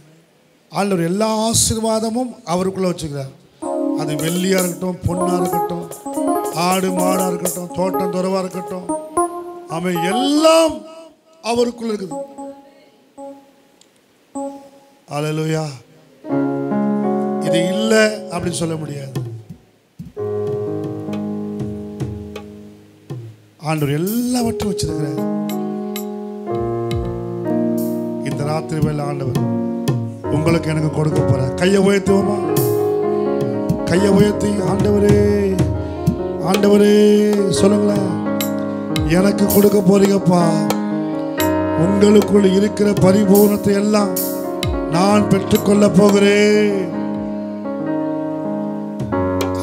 ஆண்டவர் எல்லா ஆசீர்வாதமும் அவருக்குள்ள வச்சுக்கிறார். அது வெள்ளியா இருக்கட்டும், பொண்ணா இருக்கட்டும், ஆடு மாடா இருக்கட்டும், தோட்டம் துறவா இருக்கட்டும், ஆமென், எல்லாம் அவருக்குள்ள இருக்குது. அல்லேலூயா. இது இல்லை அப்படின்னு சொல்ல முடியாது. ஆண்டவர் எல்லாவற்றையும் வச்சிருக்கிறார். இந்த ராத்திரி வேளை ஆண்டவர் உங்களுக்கு எனக்கு கொடுக்க போற. கையை உயர்த்துவோமா? கையை உயர்த்தி ஆண்டவரே, ஆண்டவரே சொல்லுங்களேன். எனக்கு கொடுக்க போறீங்கப்பா. உங்களுக்குள் இருக்கிற பரிபூர்ணத்தை எல்லாம் நான் பெற்றுக்கொள்ள போகிறேன்.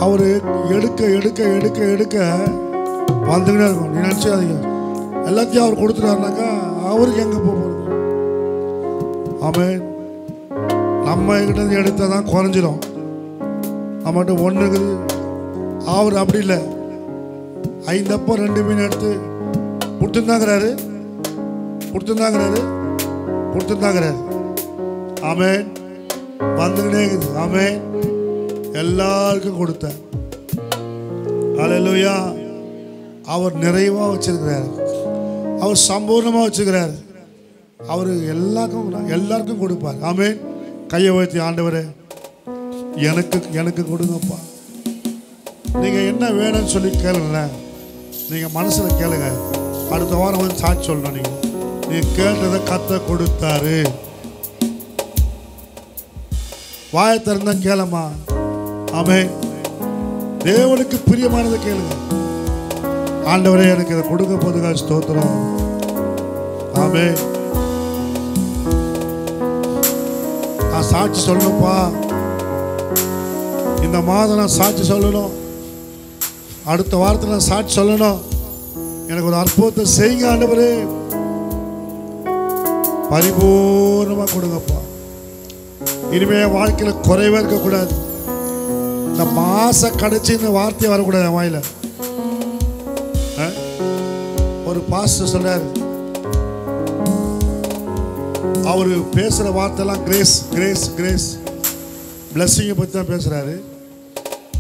அவரு எடுக்க எடுக்க எடுக்க எடுக்க வந்துக்கிட்டே இருக்கும். நீ நினைச்சாதீங்க எல்லாத்தையும் அவர் கொடுத்துட்டாருனாக்கா அவருக்கு எங்க போகிறது? ஆமென். நம்ம கிட்ட எடுத்தாதான் குறைஞ்சிடும். நம்மகிட்ட ஒன்று இருக்குது. அவர் அப்படி இல்லை. 5 அப்பம் 2 மீன் எடுத்து கொடுத்துருந்தாங்கிறாரு, கொடுத்துருந்தாங்கிறாரு, கொடுத்துருந்தாங்கிறாரு. ஆமென். வந்துக்கிட்டே இருக்குது. ஆமென். எல்லாருக்கும் கொடுத்தார். அல்லேலூயா. அவர் நிறைவா வச்சிருக்கிறார். அவர் சம்பூர்ணமா வச்சிருக்கிறார். அவர் எல்லாருக்கும் கொடுப்பார். ஆமென். கையை உயர்த்தி ஆண்டவரே எனக்கு கொடுங்கப்பா. நீங்க என்ன வேணும்னு சொல்லி கேளுங்க. நீங்க மனசுல கேளுங்க. அடுத்த வாரம் வந்து சாட்சி சொல்லணும். நீங்க நீ கேட்டதை கர்த்தர் கொடுத்தாரு. வாயை திறந்தா கேளமா. ஆமென். தேவனுக்கு பிரியமானதை கேளுங்க. ஆண்டவரே எனக்கு இதை கொடுக்க போதுங்க, ஸ்தோத்திரம். ஆமென். நான் சாட்சி சொல்லணும்ப்பா. இந்த மாதம் நான் சாட்சி சொல்லணும். அடுத்த வாரத்தில் நான் சாட்சி சொல்லணும். எனக்கு ஒரு அற்புதத்தை செய்யுங்க ஆண்டவரே. பரிபூர்ணமாக கொடுங்கப்பா. இனிமே வாழ்க்கையில் குறைவே இருக்கக்கூடாது. இந்த மாசம் கடைச்சி இந்த வார்த்தையை வரக்கூடாது என் வாயில. ஒரு பாஸ்டர் சொல்றாரு, அவரு பேசுற வார்த்தைலாம் கிரேஸ் கிரேஸ் கிரேஸ் பிளஸ்ஸிங்கை பற்றி தான் பேசுறாரு.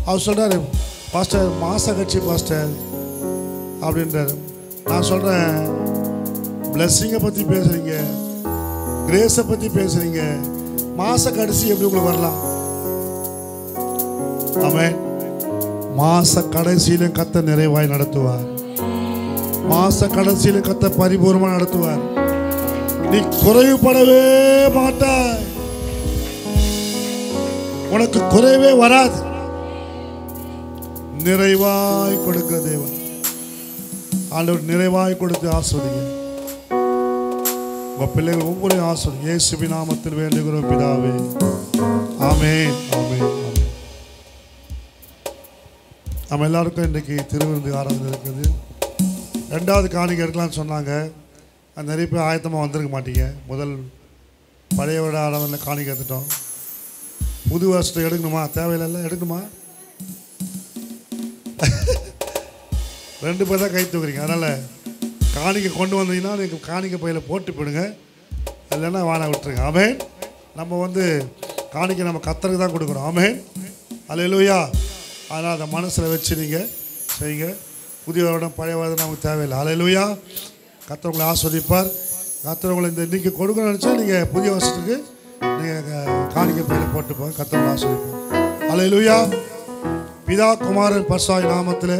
அவர் சொல்றாரு, பாஸ்டர் மாச கட்சி பாஸ்டர் அப்படின்றாரு. நான் சொல்றேன், பிளஸ்ஸிங்கை பற்றி பேசுறீங்க, கிரேஸை பற்றி பேசுறீங்க, மாச கடைசி எப்படி உங்களுக்கு வரலாம்? ஆமென். மாச கடைசியில கர்த்தர் நிறைவாய் நடத்துவார். மாச கடைசியில கர்த்தர் பரிபூர்ணமாக நடத்துவார். நீ குறைவுபடவே மாட்டாய். உனக்கு குறைவே வராது. நிறைவாய் கொடுக்கிற தேவன். ஆண்டவர் நிறைவாய் கொடுத்து ஆசீர்வதிங்க. உங்க பிள்ளைகள் ஒவ்வொரு ஆசீர்வதிங்க. இயேசுவின் நாமத்தில் வேண்டுகிறோம் பிதாவே. ஆமென். ஆமென். நம்ம எல்லாருக்கும் இன்றைக்கு திருவிருந்து ஆராதனை இருக்குது. 2வது காணிக்கை எடுக்கலாம்னு சொன்னாங்க. அது நிறைய பேர் ஆயத்தமாக வந்திருக்க மாட்டீங்க. முதல் பழைய வருட ஆராதனையில் காணிக்கை எடுத்துட்டோம். புது வருஷத்தை எடுக்கணுமா? தேவையில்லை, எடுக்கணுமா? 2 பேர் தான் கை தூக்குறீங்க. அதனால் காணிக்கை கொண்டு வந்தீங்கன்னா நீங்கள் காணிக்கை பையில் போட்டு போயிடுங்க, இல்லைன்னா வாழ விட்டுருங்க. ஆமென். நம்ம காணிக்கை நம்ம கர்த்தருக்கு தான் கொடுக்குறோம். ஆமென். அல்லேலூயா. அதனால் அதை மனசில் வச்சு நீங்கள் செய்யுங்க. புதிய வருடம் பழைய வருடம் நமக்கு தேவையில்லை. அல்லேலூயா. கர்த்தர் உங்களை ஆஸ்வதிப்பார். கர்த்தர் உங்களை இன்றைக்கி கொடுக்கணும்னு நினச்சா நீங்கள் புதிய வருஷத்துக்கு நீங்கள் காணிக்கை பையில் போட்டுப்போங்க. கர்த்தர் உங்களை ஆஸ்வதிப்பார். அல்லேலூயா. பிதா குமாரன் பரிசுத்த நாமத்திலே